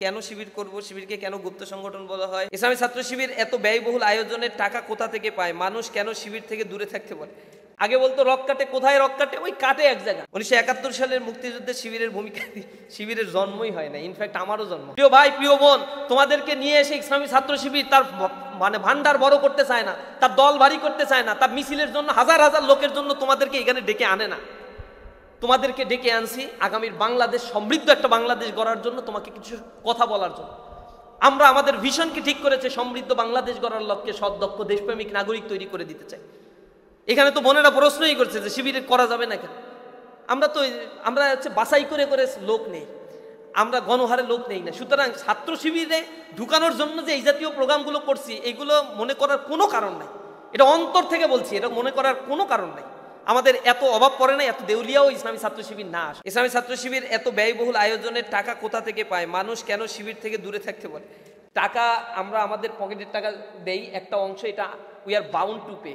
কেন শিবির করব, শিবিরকে কেন গুপ্ত সংগঠন বলা হয়, ইসলামী ছাত্র শিবির এত ব্যয়বহুল আয়োজনের টাকা কোথা থেকে পায়, মানুষ কেন শিবির থেকে দূরে থাকতে বলে। আগে বলতো রক কাটে, কোথায় রক কাটে? ওই কাটে এক জায়গা। 1971 সালের মুক্তিযুদ্ধে শিবিরের ভূমিকা, শিবিরের জন্মই হয় না, ইনফ্যাক্ট আমারও জন্ম। প্রিয় ভাই, প্রিয় বোন, তোমাদেরকে নিয়ে এসে ইসলামী ছাত্র শিবির তার মানে ভান্ডার বড় করতে চায় না, তার দল ভারী করতে চায় না, তার মিছিলের জন্য হাজার হাজার লোকের জন্য তোমাদেরকে এখানে ডেকে আনে না। তোমাদেরকে ডেকে আনছি আগামীর বাংলাদেশ, সমৃদ্ধ একটা বাংলাদেশ গড়ার জন্য, তোমাকে কিছু কথা বলার জন্য। আমরা আমাদের ভিশনকে ঠিক করেছে, সমৃদ্ধ বাংলাদেশ গড়ার লক্ষ্যে সৎ, দক্ষ, দেশপ্রেমিক নাগরিক তৈরি করে দিতে চাই। এখানে তো বোনেরা প্রশ্নই করছে যে শিবিরে করা যাবে না কেন। আমরা হচ্ছে বাছাই করে করে লোক নেই, আমরা গণহারে লোক নেই না। সুতরাং ছাত্র শিবিরে ঢুকানোর জন্য যে এই জাতীয় প্রোগ্রামগুলো করছি, এগুলো মনে করার কোনো কারণ নাই। এটা অন্তর থেকে বলছি, এটা মনে করার কোনো কারণ নাই। আমাদের এত অভাব পড়ে না, এত দেউলিয়াও ইসলামী ছাত্র শিবির না আসে। ইসলামী ছাত্র শিবির এত ব্যয়বহুল আয়োজনের টাকা কোথা থেকে পায়, মানুষ কেন শিবির থেকে দূরে থাকতে বলে। টাকা আমরা আমাদের পকেটের টাকা দেই, একটা অংশ, এটা we are bound to pay.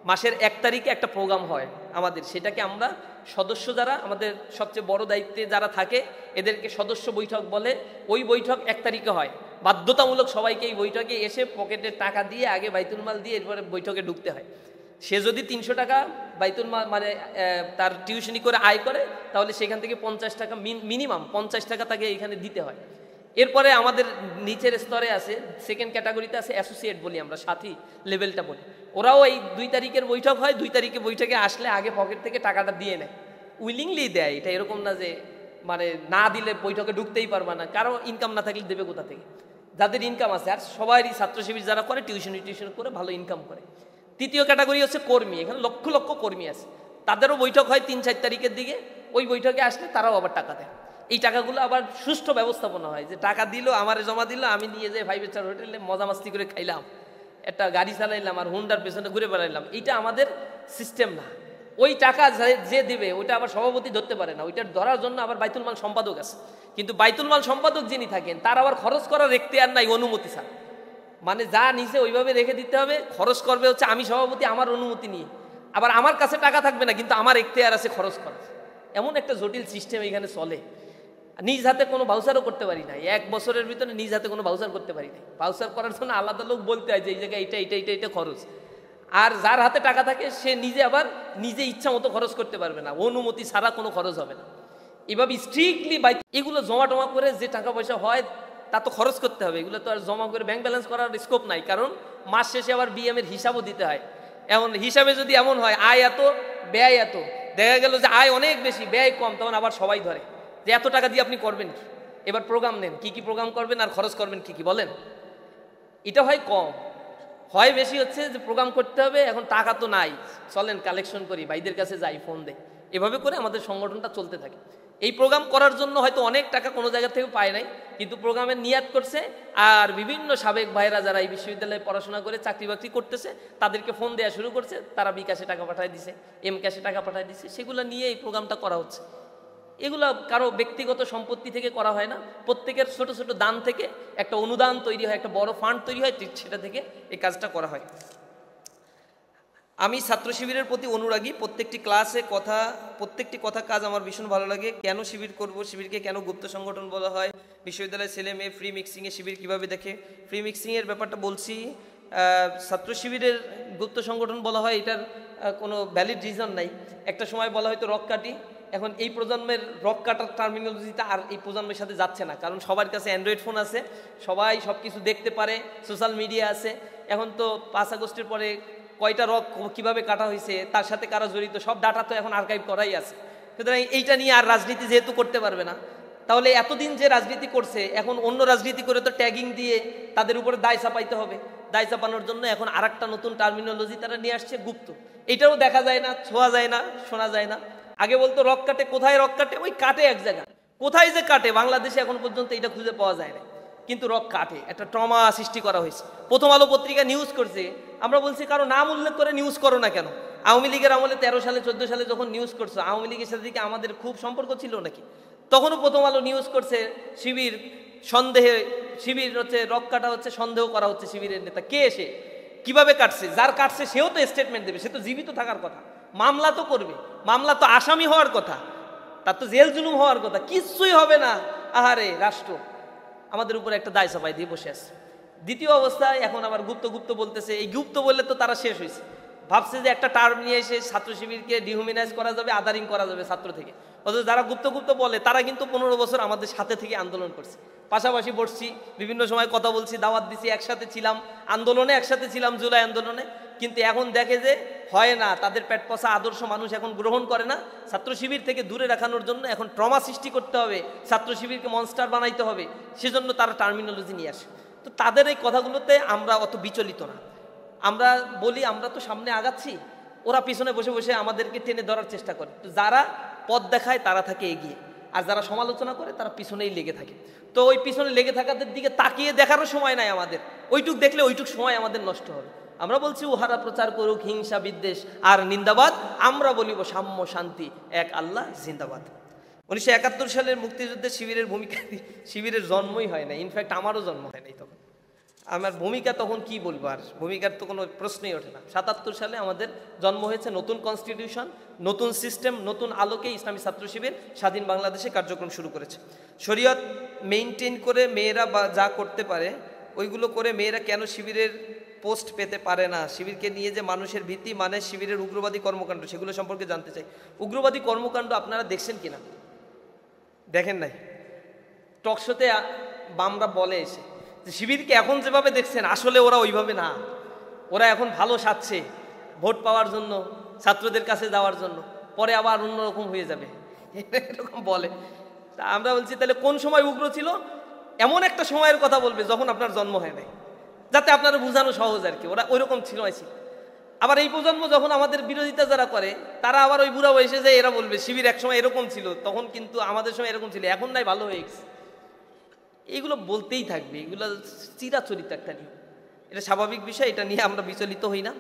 মাসের 1 তারিখে একটা প্রোগ্রাম হয় আমাদের, সেটাকে আমরা সদস্য যারা আমাদের সবচেয়ে বড় দায়িত্বে যারা থাকে, এদেরকে সদস্য বৈঠক বলে। ওই বৈঠক 1 তারিখে হয়, বাধ্যতামূলক সবাইকে এই বৈঠকে এসে পকেটের টাকা দিয়ে, আগে বাইতুল মাল দিয়ে এরপরে বৈঠকে ঢুকতে হয়। সে যদি 300 টাকা বাইতুল মাল মানে তার টিউশনি করে আয় করে, তাহলে সেখান থেকে 50 টাকা মিনিমাম 50 টাকা তাকে এখানে দিতে হয়। এরপরে আমাদের নিচের স্তরে আছে, সেকেন্ড ক্যাটাগরিতে আছে অ্যাসোসিয়েট বলি আমরা, সাথী লেভেলটা বলি। ওরাও এই 2 তারিখের বৈঠক হয়, 2 তারিখে বৈঠকে আসলে আগে পকেট থেকে টাকাটা দিয়ে নেয়, উইলিংলি দেয়। এটা এরকম না যে মানে না দিলে বৈঠকে ঢুকতেই পারবা না, কারো ইনকাম না থাকলে দেবে কোথা থেকে? যাদের ইনকাম আছে, আর সবারই ছাত্র শিবির যারা করে টিউশন করে ভালো ইনকাম করে। তৃতীয় ক্যাটাগরি হচ্ছে কর্মী, এখানে লক্ষ লক্ষ কর্মী আছে, তাদেরও বৈঠক হয় 3-4 তারিখের দিকে। ওই বৈঠকে আসলে তারাও আবার টাকা দেয়। এই টাকাগুলো আবার সুষ্ঠু ব্যবস্থাপনা হয়, যে টাকা দিল, আমারে জমা দিল, আমি নিয়ে যাই 5 স্টার হোটেলে মজা মাস্তি করে খাইলাম, একটা গাড়ি চালাইলাম আর হুন্ডার পেছনে ঘুরে বেড়াইলাম। এইটা আমাদের সিস্টেম না। ওই টাকা যে দেবে ওইটা আবার সভাপতি ধরতে পারে না, ওইটার ধরার জন্য আবার বাইতুল মাল সম্পাদক আছে। কিন্তু বাইতুল মাল সম্পাদক যিনি থাকেন, তার আবার খরচ করার এখতিয়ার নাই অনুমতি ছাড়া। মানে যা নিচে ওইভাবে রেখে দিতে হবে, খরচ করবে হচ্ছে আমি সভাপতি, আমার অনুমতি নিয়ে। আবার আমার কাছে টাকা থাকবে না, কিন্তু আমার এখতিয়ার আছে খরচ করার। এমন একটা জটিল সিস্টেম এখানে চলে। নিজ হাতে কোনো ভাউচারও করতে পারি না, 1 বছরের ভিতরে নিজ হাতে কোনো ভাউচার করতে পারি না। ভাউচার করার জন্য আলাদা লোক বলতে হয় যে এই জায়গায় এটা এটা এটা এটা খরচ। আর যার হাতে টাকা থাকে সে নিজে আবার নিজে ইচ্ছা মতো খরচ করতে পারবে না, অনুমতি ছাড়া কোনো খরচ হবে না। এভাবে স্ট্রিক্টলি এগুলো জমা টমা করে যে টাকা পয়সা হয় তা তো খরচ করতে হবে। এগুলো তো আর জমা করে ব্যাংক ব্যালেন্স করার স্কোপ নাই, কারণ মাস শেষে আবার বিএমের হিসাবও দিতে হয়। এমন হিসাবে যদি এমন হয় আয় এত ব্যয় এত, দেখা গেল যে আয় অনেক বেশি ব্যয় কম, তখন আবার সবাই ধরে যে এত টাকা দিয়ে আপনি করবেন কি? এবার প্রোগ্রাম নেন, কি কি প্রোগ্রাম করবেন আর খরচ করবেন কি কি বলেন। এটা হয় কম, হয় বেশি হচ্ছে যে প্রোগ্রাম করতে হবে, এখন টাকা তো নাই, চলেন কালেকশন করি, ভাইদের কাছে যাই, ফোন দেয়। এভাবে করে আমাদের সংগঠনটা চলতে থাকে। এই প্রোগ্রাম করার জন্য হয়তো অনেক টাকা কোনো জায়গা থেকে পায় নাই, কিন্তু প্রোগ্রামের নিয়াত করছে। আর বিভিন্ন সাবেক ভাইরা যারা এই বিশ্ববিদ্যালয়ে পড়াশোনা করে চাকরি বাকরি করতেছে, তাদেরকে ফোন দেওয়া শুরু করছে, তারা বিকাশে টাকা পাঠায় দিছে, এম ক্যাশে টাকা পাঠায় দিছে, সেগুলো নিয়ে এই প্রোগ্রামটা করা হচ্ছে। এগুলো কারো ব্যক্তিগত সম্পত্তি থেকে করা হয় না, প্রত্যেকের ছোট ছোট দান থেকে একটা অনুদান তৈরি হয়, একটা বড় ফান্ড তৈরি হয়, সেটা থেকে এই কাজটা করা হয়। আমি ছাত্র শিবিরের প্রতি অনুরাগী, প্রত্যেকটি কথা কাজ আমার ভীষণ ভালো লাগে। কেন শিবির করব, শিবিরকে কেন গুপ্ত সংগঠন বলা হয়, বিশ্ববিদ্যালয়ের ছেলে মেয়ে ফ্রি মিক্সিংয়ে শিবির কিভাবে দেখে। ফ্রি মিক্সিংয়ের ব্যাপারটা বলছি, ছাত্র শিবিরের গুপ্ত সংগঠন বলা হয়, এটার কোনো ভ্যালিড রিজন নাই। একটা সময় বলা হয়তো রক কাটি, এখন এই প্রজন্মের রক কাটার টার্মিনোলজিটা আর এই প্রজন্মের সাথে যাচ্ছে না, কারণ সবার কাছে অ্যান্ড্রয়েড ফোন আছে, সবাই সব কিছু দেখতে পারে, সোশ্যাল মিডিয়া আছে। এখন তো 5 আগস্টের পরে কয়টা রক কীভাবে কাটা হয়েছে, তার সাথে কারা জড়িত, সব ডাটা তো এখন আর্কাইভ করাই আছে। সুতরাং এইটা নিয়ে আর রাজনীতি যেহেতু করতে পারবে না, তাহলে এতদিন যে রাজনীতি করছে, এখন অন্য রাজনীতি করে তো ট্যাগিং দিয়ে তাদের উপরে দায় চাপাইতে হবে। দায় চাপানোর জন্য এখন আরেকটা নতুন টার্মিনোলজি তারা নিয়ে আসছে, গুপ্ত। এটাও দেখা যায় না, ছোঁয়া যায় না, শোনা যায় না। আগে বলতো রক কাটে, কোথায় রক কাটে? ওই কাটে এক জায়গা, কোথায় যে কাটে বাংলাদেশে এখন পর্যন্ত এটা খুঁজে পাওয়া যায় না, কিন্তু রক কাটে। একটা ট্রমা সৃষ্টি করা হয়েছে। প্রথম আলো পত্রিকা নিউজ করছে, আমরা বলছি কারো নাম উল্লেখ করে নিউজ করো না কেন? আওয়ামী লীগের আমলে 13 সালে 14 সালে যখন নিউজ করছো, আওয়ামী লীগের সাথে দিকে আমাদের খুব সম্পর্ক ছিল নাকি? তখনও প্রথম আলো নিউজ করছে শিবির সন্দেহে, শিবির হচ্ছে রক কাটা হচ্ছে, সন্দেহ করা হচ্ছে শিবিরের নেতা। কে এসে কিভাবে কাটছে? যার কাটছে সেও তো স্টেটমেন্ট দেবে, সে তো জীবিত থাকার কথা, মামলা তো করবে, মামলা তো আসামি হওয়ার কথা, তার তো জেল জুলুম হওয়ার কথা, কিচ্ছুই হবে না। আহারে রাষ্ট্র, আমাদের উপর একটা দায় চাপাই দিয়ে বসে আছে। দ্বিতীয় অবস্থায় এখন আবার গুপ্ত গুপ্ত বলতেছে। এই গুপ্ত বললে তো তারা শেষ হয়েছে, ভাবছে যে একটা টার্ম নিয়ে এসে ছাত্র শিবিরকে ডিহুমিনাইজ করা যাবে, আদারিং করা যাবে ছাত্র থেকে। অথচ যারা গুপ্ত গুপ্ত বলে তারা কিন্তু 15 বছর আমাদের সাথে থেকে আন্দোলন করছে, পাশাপাশি বসছি, বিভিন্ন সময় কথা বলছি, দাওয়াত দিছি, একসাথে ছিলাম আন্দোলনে, একসাথে ছিলাম জুলাই আন্দোলনে। কিন্তু এখন দেখে যে হয় না, তাদের পেট পচা আদর্শ মানুষ এখন গ্রহণ করে না। ছাত্র শিবির থেকে দূরে রাখানোর জন্য এখন ট্রমা সৃষ্টি করতে হবে, ছাত্র শিবিরকে মনস্টার বানাইতে হবে, সেজন্য তারা টার্মিনোলজি নিয়ে আসে। তো তাদের এই কথাগুলোতে আমরা অত বিচলিত না। আমরা বলি আমরা তো সামনে আগাচ্ছি, ওরা পিছনে বসে বসে আমাদেরকে টেনে ধরার চেষ্টা করে। তো যারা পথ দেখায় তারা থাকে এগিয়ে, আর যারা সমালোচনা করে তারা পিছনেই লেগে থাকে। তো ওই পিছনে লেগে থাকাদের দিকে তাকিয়ে দেখারও সময় নাই আমাদের। ওইটুক দেখলে ওইটুক সময় আমাদের নষ্ট হবে। আমরা বলছি উহারা প্রচার করুক হিংসা বিদ্বেষ আর নিন্দাবাদ, আমরা বলিব সাম্য শান্তি এক আল্লাহ জিন্দাবাদ। 1971 সালের মুক্তিযুদ্ধের শিবিরের ভূমিকা, শিবিরের জন্মই হয় না, ইনফ্যাক্ট আমারও জন্ম হয় নাই তখন। আমার ভূমিকা তখন কি বলবো, আর ভূমিকার তো কোনো প্রশ্নই ওঠে না। 77 সালে আমাদের জন্ম হয়েছে, নতুন কনস্টিটিউশন, নতুন সিস্টেম, নতুন আলোকে ইসলামী ছাত্র শিবির স্বাধীন বাংলাদেশে কার্যক্রম শুরু করেছে। শরীয়ত মেইনটেইন করে মেয়েরা যা করতে পারে ওইগুলো করে মেয়েরা কেন শিবিরের পোস্ট পেতে পারে না? শিবিরকে নিয়ে যে মানুষের ভীতি মানে শিবিরের উগ্রবাদী কর্মকাণ্ড, সেগুলো সম্পর্কে জানতে চাই। উগ্রবাদী কর্মকাণ্ড আপনারা দেখছেন কিনা? দেখেন নাই? টকশোতে বামরা বলে এসে যে শিবিরকে এখন যেভাবে দেখছেন আসলে ওরা ওইভাবে না, ওরা এখন ভালো সাজছে ভোট পাওয়ার জন্য, ছাত্রদের কাছে যাওয়ার জন্য, পরে আবার অন্যরকম হয়ে যাবে, এরকম বলে। তা আমরা বলছি তাহলে কোন সময় উগ্র ছিল? এমন একটা সময়ের কথা বলবে যখন আপনার জন্ম হয় নাই, যাতে আপনারা বোঝানো সহজ আর কি। ওরা ওইরকম ছিল। আবার এই প্রজন্ম যখন আমাদের বিরোধিতা যারা করে, তারা আবার ওই বুড়া বয়সে যে এরা বলবে শিবির একসময় এরকম ছিল, তখন কিন্তু আমাদের সময় এরকম ছিল, এখন নাই ভালো হয়ে গেছে। এইগুলো বলতেই থাকবে, এগুলো চিরাচরিত একটা নিয়ম, এটা স্বাভাবিক বিষয়, এটা নিয়ে আমরা বিচলিত হই না।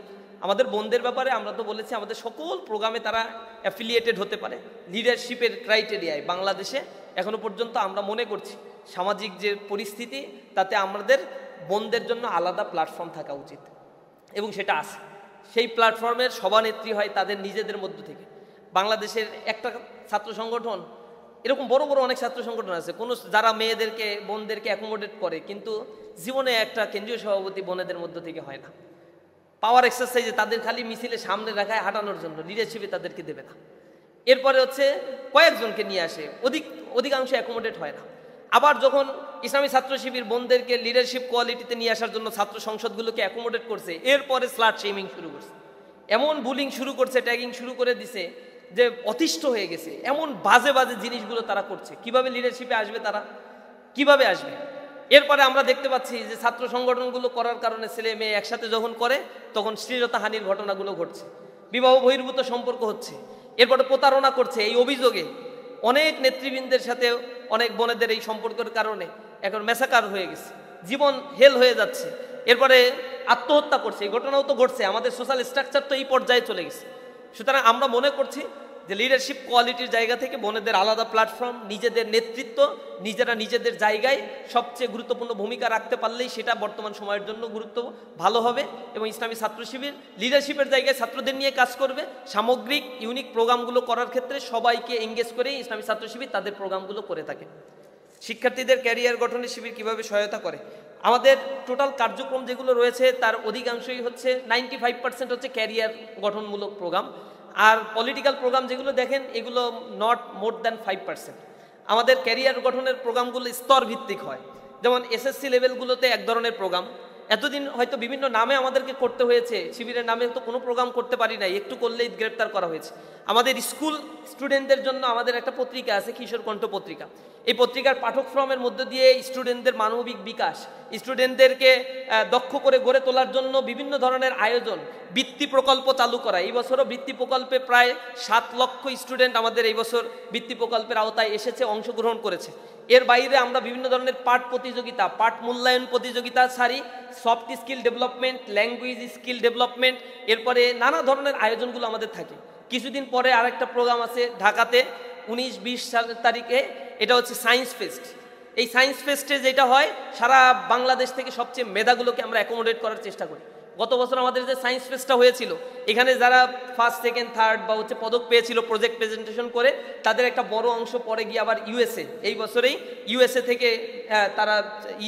আমাদের বোনদের ব্যাপারে আমরা তো বলেছি আমাদের সকল প্রোগ্রামে তারা অ্যাফিলিয়েটেড হতে পারে। লিডারশিপের ক্রাইটেরিয়ায় বাংলাদেশে এখনো পর্যন্ত আমরা মনে করছি সামাজিক যে পরিস্থিতি, তাতে আমাদের বোনদের জন্য আলাদা প্ল্যাটফর্ম থাকা উচিত, এবং সেটা আছে। সেই প্ল্যাটফর্মের সভানেত্রী হয় তাদের নিজেদের মধ্য থেকে। বাংলাদেশের একটা ছাত্র সংগঠন, এরকম বড় বড় অনেক ছাত্র সংগঠন আছে কোনো যারা মেয়েদেরকে বোনদেরকে অ্যাকোমোডেট করে, কিন্তু জীবনে একটা কেন্দ্রীয় সভাপতি বোনেদের মধ্য থেকে হয় না। পাওয়ার এক্সারসাইজে তাদের খালি মিছিলে সামনে রাখায় হাঁটানোর জন্য, লিডারশিপে তাদেরকে দেবে না। এরপরে হচ্ছে কয়েকজনকে নিয়ে আসে, অধিকাংশ অ্যাকোমোডেট হয় না। আবার যখন ইসলামী ছাত্র শিবির বোনদেরকে লিডারশিপ কোয়ালিটিতে নিয়ে আসার জন্য ছাত্র সংসদগুলোকে অ্যাকোমোডেট করছে, এরপরে স্লাট শেমিং শুরু করছে, এমন বুলিং শুরু করছে, ট্যাগিং শুরু করে দিছে যে অতিষ্ঠ হয়ে গেছে। এমন বাজে বাজে জিনিসগুলো তারা করছে। কিভাবে লিডারশিপে আসবে তারা, কিভাবে আসবে? এরপরে আমরা দেখতে পাচ্ছি যে ছাত্র সংগঠনগুলো করার কারণে ছেলে মেয়ে একসাথে যখন করে তখন শ্লীলতাহানির ঘটনাগুলো ঘটছে, বিবাহ বহির্ভূত সম্পর্ক হচ্ছে, এরপরে প্রতারণা করছে। এই অভিযোগে অনেক নেতৃবৃন্দের সাথে অনেক বোনেদের এই সম্পর্কের কারণে এখন মেসাকার হয়ে গেছে, জীবন হেল হয়ে যাচ্ছে। এরপরে আত্মহত্যা করছে, এই ঘটনাও তো ঘটছে। আমাদের সোশ্যাল স্ট্রাকচার তো এই পর্যায়ে চলে গেছে। সুতরাং আমরা মনে করছি যে লিডারশিপ কোয়ালিটির জায়গা থেকে বোনেদের আলাদা প্ল্যাটফর্ম, নিজেদের নেতৃত্ব, নিজেরা নিজেদের জায়গায় সবচেয়ে গুরুত্বপূর্ণ ভূমিকা রাখতে পারলেই সেটা বর্তমান সময়ের জন্য ভালো হবে। এবং ইসলামী ছাত্র শিবির লিডারশিপের জায়গায় ছাত্রদের নিয়ে কাজ করবে। সামগ্রিক ইউনিক প্রোগ্রামগুলো করার ক্ষেত্রে সবাইকে এঙ্গেজ করেই ইসলামী ছাত্র শিবির তাদের প্রোগ্রামগুলো করে থাকে। শিক্ষার্থীদের ক্যারিয়ার গঠনে শিবির কীভাবে সহায়তা করে? আমাদের টোটাল কার্যক্রম যেগুলো রয়েছে তার অধিকাংশই হচ্ছে 95% হচ্ছে ক্যারিয়ার গঠনমূলক প্রোগ্রাম। আর পলিটিক্যাল প্রোগ্রাম যেগুলো দেখেন এগুলো নট মোর দ্যান 5%। আমাদের ক্যারিয়ার গঠনের প্রোগ্রামগুলো স্তর ভিত্তিক হয়। যেমন এসএসসি লেভেলগুলোতে এক ধরনের প্রোগ্রাম, এতদিন হয়তো বিভিন্ন নামে আমাদেরকে করতে হয়েছে, শিবিরের নামে তো কোনো প্রোগ্রাম করতে পারি নাই, একটু করলেই গ্রেপ্তার করা হয়েছে। আমাদের স্কুল স্টুডেন্টদের জন্য আমাদের একটা পত্রিকা আছে, কিশোর কণ্ঠ পত্রিকা। এই পত্রিকার পাঠক ফর্মের মধ্য দিয়ে স্টুডেন্টদের মানবিক বিকাশ, স্টুডেন্টদেরকে দক্ষ করে গড়ে তোলার জন্য বিভিন্ন ধরনের আয়োজন, বৃত্তি প্রকল্প চালু করা। এই বছরও বৃত্তি প্রকল্পে প্রায় 7 লক্ষ স্টুডেন্ট আমাদের এই বছর বৃত্তি প্রকল্পের আওতায় এসেছে, অংশগ্রহণ করেছে। এর বাইরে আমরা বিভিন্ন ধরনের পাঠ প্রতিযোগিতা, পাঠ মূল্যায়ন প্রতিযোগিতা ছাড়ি, soft skill development, language skill development, এরপরে নানা ধরনের আয়োজনগুলো আমাদের থাকে। কিছুদিন পরে আরেকটা প্রোগ্রাম আছে ঢাকাতে 19-20 তারিখে, এটা হচ্ছে সায়েন্স ফেস্ট। এই সায়েন্স ফেস্টে যেটা হয়, সারা বাংলাদেশ থেকে সবচেয়ে মেধাগুলোকে আমরা অ্যাকোমোডেট করার চেষ্টা করি। গত বছর আমাদের যে সায়েন্স ফেস্টটা হয়েছিল, এখানে যারা ফার্স্ট সেকেন্ড থার্ড বা পদক পেয়েছিল প্রজেক্ট প্রেজেন্টেশন করে, তাদের একটা বড় অংশ পরে গিয়ে আবার ইউএসএ, এই বছরেই ইউএসএ থেকে তারা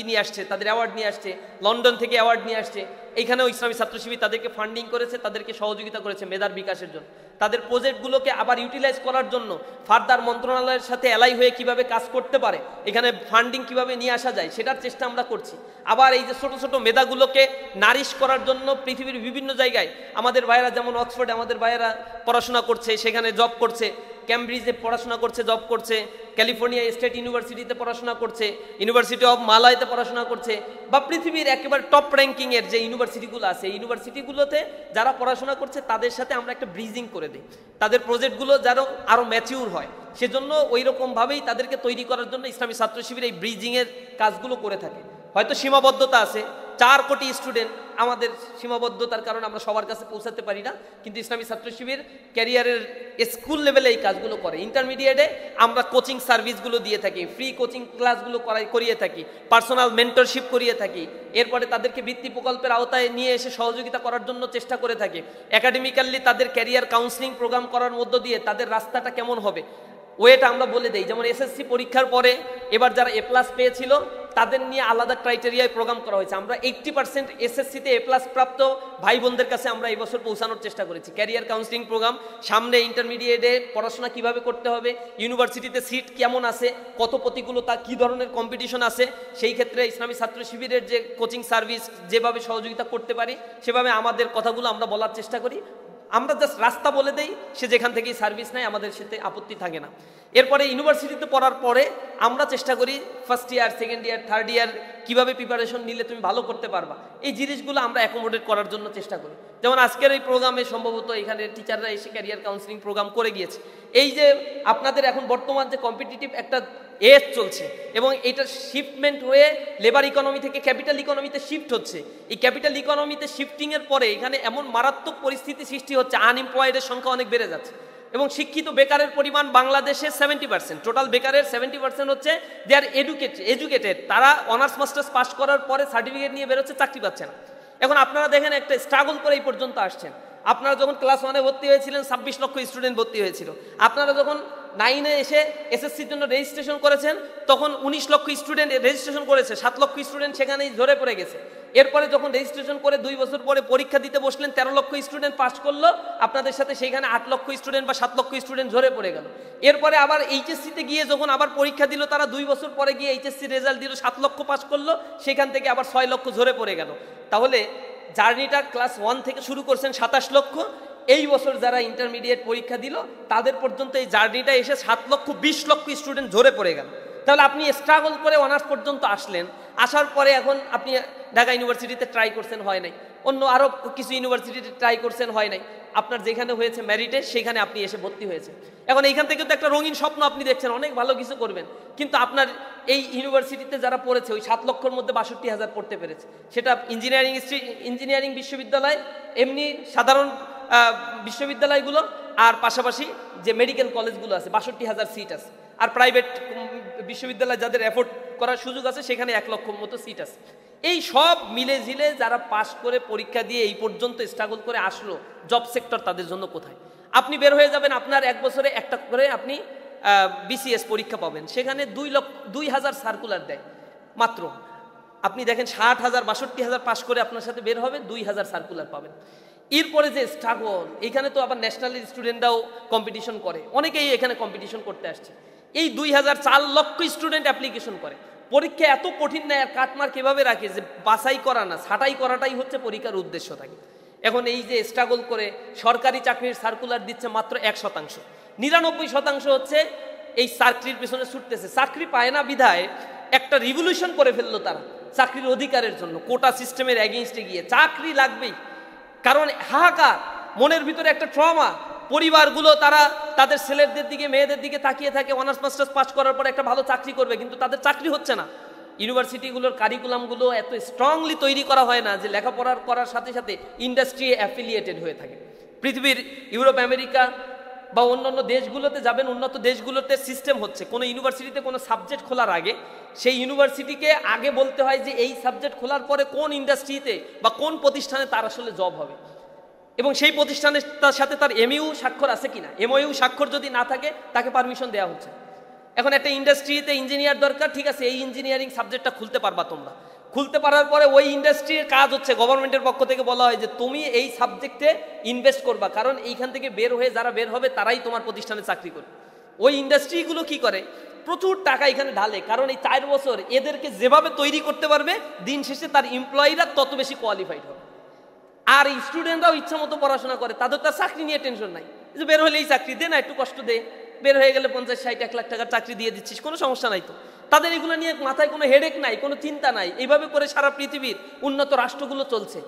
নিয়ে আসছে, তাদের অ্যাওয়ার্ড নিয়ে আসছে, লন্ডন থেকে অ্যাওয়ার্ড নিয়ে আসছে। এইখানেও ইসলামী ছাত্র শিবির তাদেরকে ফান্ডিং করেছে, তাদেরকে সহযোগিতা করেছে মেধার বিকাশের জন্য, তাদের প্রজেক্টগুলোকে আবার ইউটিলাইজ করার জন্য ফার্দার মন্ত্রণালয়ের সাথে এলাই হয়ে কিভাবে কাজ করতে পারে, এখানে ফান্ডিং কিভাবে নিয়ে আসা যায় সেটার চেষ্টা আমরা করছি। আবার এই যে ছোট ছোট মেধাগুলোকে নারিশ করার জন্য পৃথিবীর বিভিন্ন জায়গায় আমাদের ভাইয়েরা, যেমন অক্সফোর্ডে আমাদের ভাইয়েরা পড়াশোনা করছে, সেখানে জব করছে, ক্যামব্রিজে পড়াশোনা করছে, জব করছে, ক্যালিফোর্নিয়া স্টেট ইউনিভার্সিটিতে পড়াশোনা করছে, ইউনিভার্সিটি অফ মালায়তে পড়াশোনা করছে, বা পৃথিবীর একেবারে টপ র্যাঙ্কিংয়ের যে ইউনিভার্সিটিগুলো আছে, এই ইউনিভার্সিটিগুলোতে যারা পড়াশোনা করছে তাদের সাথে আমরা একটা ব্রিজিং করে দিই, তাদের প্রজেক্টগুলো যেন আরও ম্যাচিউর হয়, সেজন্য ওই রকমভাবেই তাদেরকে তৈরি করার জন্য ইসলামী ছাত্র শিবির এই ব্রিজিংয়ের কাজগুলো করে থাকে। হয়তো সীমাবদ্ধতা আছে, 4 কোটি স্টুডেন্ট, আমাদের সীমাবদ্ধতার কারণে আমরা সবার কাছে পৌঁছাতে পারি না, কিন্তু ইসলামী ছাত্র শিবির ক্যারিয়ারের স্কুল লেভেলে এই কাজগুলো করে। ইন্টারমিডিয়েটে আমরা কোচিং সার্ভিসগুলো দিয়ে থাকি, ফ্রি কোচিং ক্লাসগুলো করিয়ে থাকি, পার্সোনাল মেন্টরশিপ করিয়ে থাকি, এরপরে তাদেরকে বৃত্তি প্রকল্পের আওতায় নিয়ে এসে সহযোগিতা করার জন্য চেষ্টা করে থাকি। একাডেমিক্যালি তাদের ক্যারিয়ার কাউন্সিলিং প্রোগ্রাম করার মধ্য দিয়ে তাদের রাস্তাটা কেমন হবে ওয়েটা আমরা বলে দেই। যেমন এসএসসি পরীক্ষার পরে এবার যারা A+ পেয়েছিল তাদের নিয়ে আলাদা ক্রাইটেরিয়ায় প্রোগ্রাম করা হয়েছে। আমরা 80% এসএসসিতে A+ প্রাপ্ত ভাই বোনদের কাছে আমরা এই বছর পৌঁছানোর চেষ্টা করেছি। ক্যারিয়ার কাউন্সিলিং প্রোগ্রাম, সামনে ইন্টারমিডিয়েটে পড়াশোনা কিভাবে করতে হবে, ইউনিভার্সিটিতে সিট কেমন আছে, কত প্রতিকূলতা, কী ধরনের কম্পিটিশন আছে, সেই ক্ষেত্রে ইসলামী ছাত্র শিবিরের যে কোচিং সার্ভিস যেভাবে সহযোগিতা করতে পারি সেভাবে আমাদের কথাগুলো আমরা বলার চেষ্টা করি। আমরা জাস্ট রাস্তা বলে দেই, সে যেখান থেকেই সার্ভিস নেয় আমাদের সাথে আপত্তি থাকে না। এরপরে ইউনিভার্সিটিতে পড়ার পরে আমরা চেষ্টা করি first year, second year, third year কীভাবে প্রিপারেশন নিলে তুমি ভালো করতে পারবা, এই জিনিসগুলো আমরা অ্যাকোমোডেট করার জন্য চেষ্টা করি। যেমন আজকের এই প্রোগ্রামে সম্ভবত এখানে টিচাররা এসে ক্যারিয়ার কাউন্সিলিং প্রোগ্রাম করে গিয়েছে। এই যে আপনাদের এখন বর্তমান যে কম্পিটিটিভ একটা এজ চলছে এবং এটা শিফটমেন্ট হয়ে লেবার ইকোনমি থেকে ক্যাপিটাল ইকোনমিতে শিফট হচ্ছে, এই ক্যাপিটাল ইকোনমিতে শিফটিংয়ের পরে এখানে এমন মারাত্মক পরিস্থিতি সৃষ্টি হচ্ছে, আনএমপ্লয়েডের সংখ্যা অনেক বেড়ে যাচ্ছে এবং শিক্ষিত বেকারের পরিমাণ বাংলাদেশে 70%, টোটাল বেকারের 70% হচ্ছে দে আর এডুকেটেড, তারা অনার্স মাস্টার্স পাস করার পরে সার্টিফিকেট নিয়ে বেরোচ্ছে, চাকরি পাচ্ছে না। এখন আপনারা দেখেন একটা স্ট্রাগল করে এই পর্যন্ত আসছেন। আপনারা যখন ক্লাস 1-এ ভর্তি হয়েছিলেন 26 লক্ষ স্টুডেন্ট ভর্তি হয়েছিল, আপনারা যখন 9-এ এসে এসএসসির জন্য রেজিস্ট্রেশন করেছেন তখন 19 লক্ষ স্টুডেন্ট রেজিস্ট্রেশন করেছে, 7 লক্ষ স্টুডেন্ট সেখানেই ঝরে পড়ে গেছে। এরপরে যখন রেজিস্ট্রেশন করে 2 বছর পরে পরীক্ষা দিতে বসলেন 13 লক্ষ স্টুডেন্ট পাস করলো, আপনাদের সাথে সেইখানে 8 লক্ষ স্টুডেন্ট বা 7 লক্ষ স্টুডেন্ট ঝরে পড়ে গেল। এরপরে আবার এইচএসসিতে গিয়ে যখন আবার পরীক্ষা দিল, তারা 2 বছর পরে গিয়ে এইচএসসি রেজাল্ট দিল, 7 লক্ষ পাস করলো, সেখান থেকে আবার 6 লক্ষ ঝরে পড়ে গেল। তাহলে জার্নিটা ক্লাস 1 থেকে শুরু করছেন 27 লক্ষ, এই বছর যারা ইন্টারমিডিয়েট পরীক্ষা দিল তাদের পর্যন্ত এই জার্নিটা এসে 7 লক্ষ 20 লক্ষ স্টুডেন্ট ঝরে পড়ে গেল। তাহলে আপনি স্ট্রাগল করে অনার্স পর্যন্ত আসলেন, আসার পরে এখন আপনি ঢাকা ইউনিভার্সিটিতে ট্রাই করছেন, হয় নাই, অন্য আরও কিছু ইউনিভার্সিটিতে ট্রাই করছেন, হয় নাই, আপনার যেখানে হয়েছে মেরিটে সেখানে আপনি এসে ভর্তি হয়েছেন। এখন এইখান থেকে তো একটা রঙিন স্বপ্ন আপনি দেখছেন, অনেক ভালো কিছু করবেন, কিন্তু আপনার এই ইউনিভার্সিটিতে যারা পড়েছে ওই 7 লক্ষর মধ্যে 62,000 পড়তে পেরেছে, সেটা ইঞ্জিনিয়ারিং বিশ্ববিদ্যালয়, এমনি সাধারণ বিশ্ববিদ্যালয়গুলো, আর পাশাপাশি যে মেডিকেল কলেজগুলো আছে 62,000 সিট আছে, আর প্রাইভেট বিশ্ববিদ্যালয় যাদের অ্যাফোর্ড করার সুযোগ আছে সেখানে 1 লক্ষ মতো সিট আছে। এই সব মিলে ঝিলে যারা পাস করে পরীক্ষা দিয়ে এই পর্যন্ত স্ট্রাগল করে আসলো, জব সেক্টর তাদের জন্য কোথায়? আপনি বের হয়ে যাবেন, আপনার 1 বছরে একটা করে আপনি বিসিএস পরীক্ষা পাবেন, সেখানে 2,000 সার্কুলার দেয় মাত্র। আপনি দেখেন 60,000 62,000 পাস করে আপনার সাথে বের হবে, 2,000 সার্কুলার পাবেন। এরপরে যে স্ট্রাগল, এখানে তো আবার ন্যাশনাল স্টুডেন্টরাও কম্পিটিশন করে, অনেকেই এখানে কম্পিটিশন করতে আসছে। এই 4 লক্ষ স্টুডেন্ট অ্যাপ্লিকেশন করে, পরীক্ষা এত কঠিন নেয় আর কাটমার্ক এভাবে রাখে যে বাছাই করা না, ছাঁটাই করাটাই হচ্ছে পরীক্ষার উদ্দেশ্য থাকে। এখন এই যে স্ট্রাগল করে সরকারি চাকরির সার্কুলার দিচ্ছে মাত্র 1%, 99% হচ্ছে এই চাকরির পেছনে ছুটতেছে, চাকরি পায় না বিধায় একটা রিভলিউশন করে ফেললো তারা চাকরির অধিকারের জন্য, কোটা সিস্টেমের এগেইনস্টে গিয়ে চাকরি লাগবেই, কারণ হাহাকার, মনের ভিতরে একটা ট্রমা, পরিবারগুলো তারা তাদের ছেলেদের দিকে মেয়েদের দিকে তাকিয়ে থাকে, অনার্স মাস্টার্স পাস করার পর একটা ভালো চাকরি করবে, কিন্তু তাদের চাকরি হচ্ছে না। ইউনিভার্সিটিগুলোর কারিকুলামগুলো এত স্ট্রংলি তৈরি করা হয় না যে লেখাপড়ার করার সাথে সাথে ইন্ডাস্ট্রি অ্যাফিলিয়েটেড হয়ে থাকে। পৃথিবীর ইউরোপ, আমেরিকা বা অন্যান্য দেশগুলোতে যাবেন, উন্নত দেশগুলোতে সিস্টেম হচ্ছে কোনো ইউনিভার্সিটিতে কোনো সাবজেক্ট খোলার আগে সেই ইউনিভার্সিটিকে আগে বলতে হয় যে এই সাবজেক্ট খোলার পরে কোন ইন্ডাস্ট্রিতে বা কোন প্রতিষ্ঠানে তার আসলে জব হবে, এবং সেই প্রতিষ্ঠানের তার সাথে তার এমইউ স্বাক্ষর আছে কিনা। এমইউ স্বাক্ষর যদি না থাকে তাকে পারমিশন দেওয়া হচ্ছে। এখন একটা ইন্ডাস্ট্রিতে ইঞ্জিনিয়ার দরকার, ঠিক আছে, এই ইঞ্জিনিয়ারিং সাবজেক্টটা খুলতে পারবা তোমরা। খুলতে পারার পরে ওই ইন্ডাস্ট্রির কাজ হচ্ছে, গভর্নমেন্টের পক্ষ থেকে বলা হয় যে তুমি এই সাবজেক্টে ইনভেস্ট করবা, কারণ এইখান থেকে বের হয়ে যারা বের হবে তারাই তোমার প্রতিষ্ঠানে চাকরি করবে। ওই ইন্ডাস্ট্রিগুলো কি করে, প্রচুর টাকা এখানে ঢালে, কারণ এই 4 বছর এদেরকে যেভাবে তৈরি করতে পারবে দিন শেষে তার এমপ্লয়িরা তত বেশি কোয়ালিফাইড হবে। আর স্টুডেন্টরাও ইচ্ছা মতো পড়াশোনা করে, তাদের তার চাকরি নিয়ে টেনশন নাই, যে বের হলেই চাকরি দে না, একটু কষ্ট দে, বের হয়ে গেলে 50-60-1 লাখ টাকার চাকরি দিয়ে দিচ্ছিস, কোনো সমস্যা নাই তো। তাদের এগুলো নিয়ে মাথায় কোনো হেডেক নাই, কোনো চিন্তা নাই। এইভাবে করে সারা পৃথিবীর উন্নত রাষ্ট্রগুলো চলছে।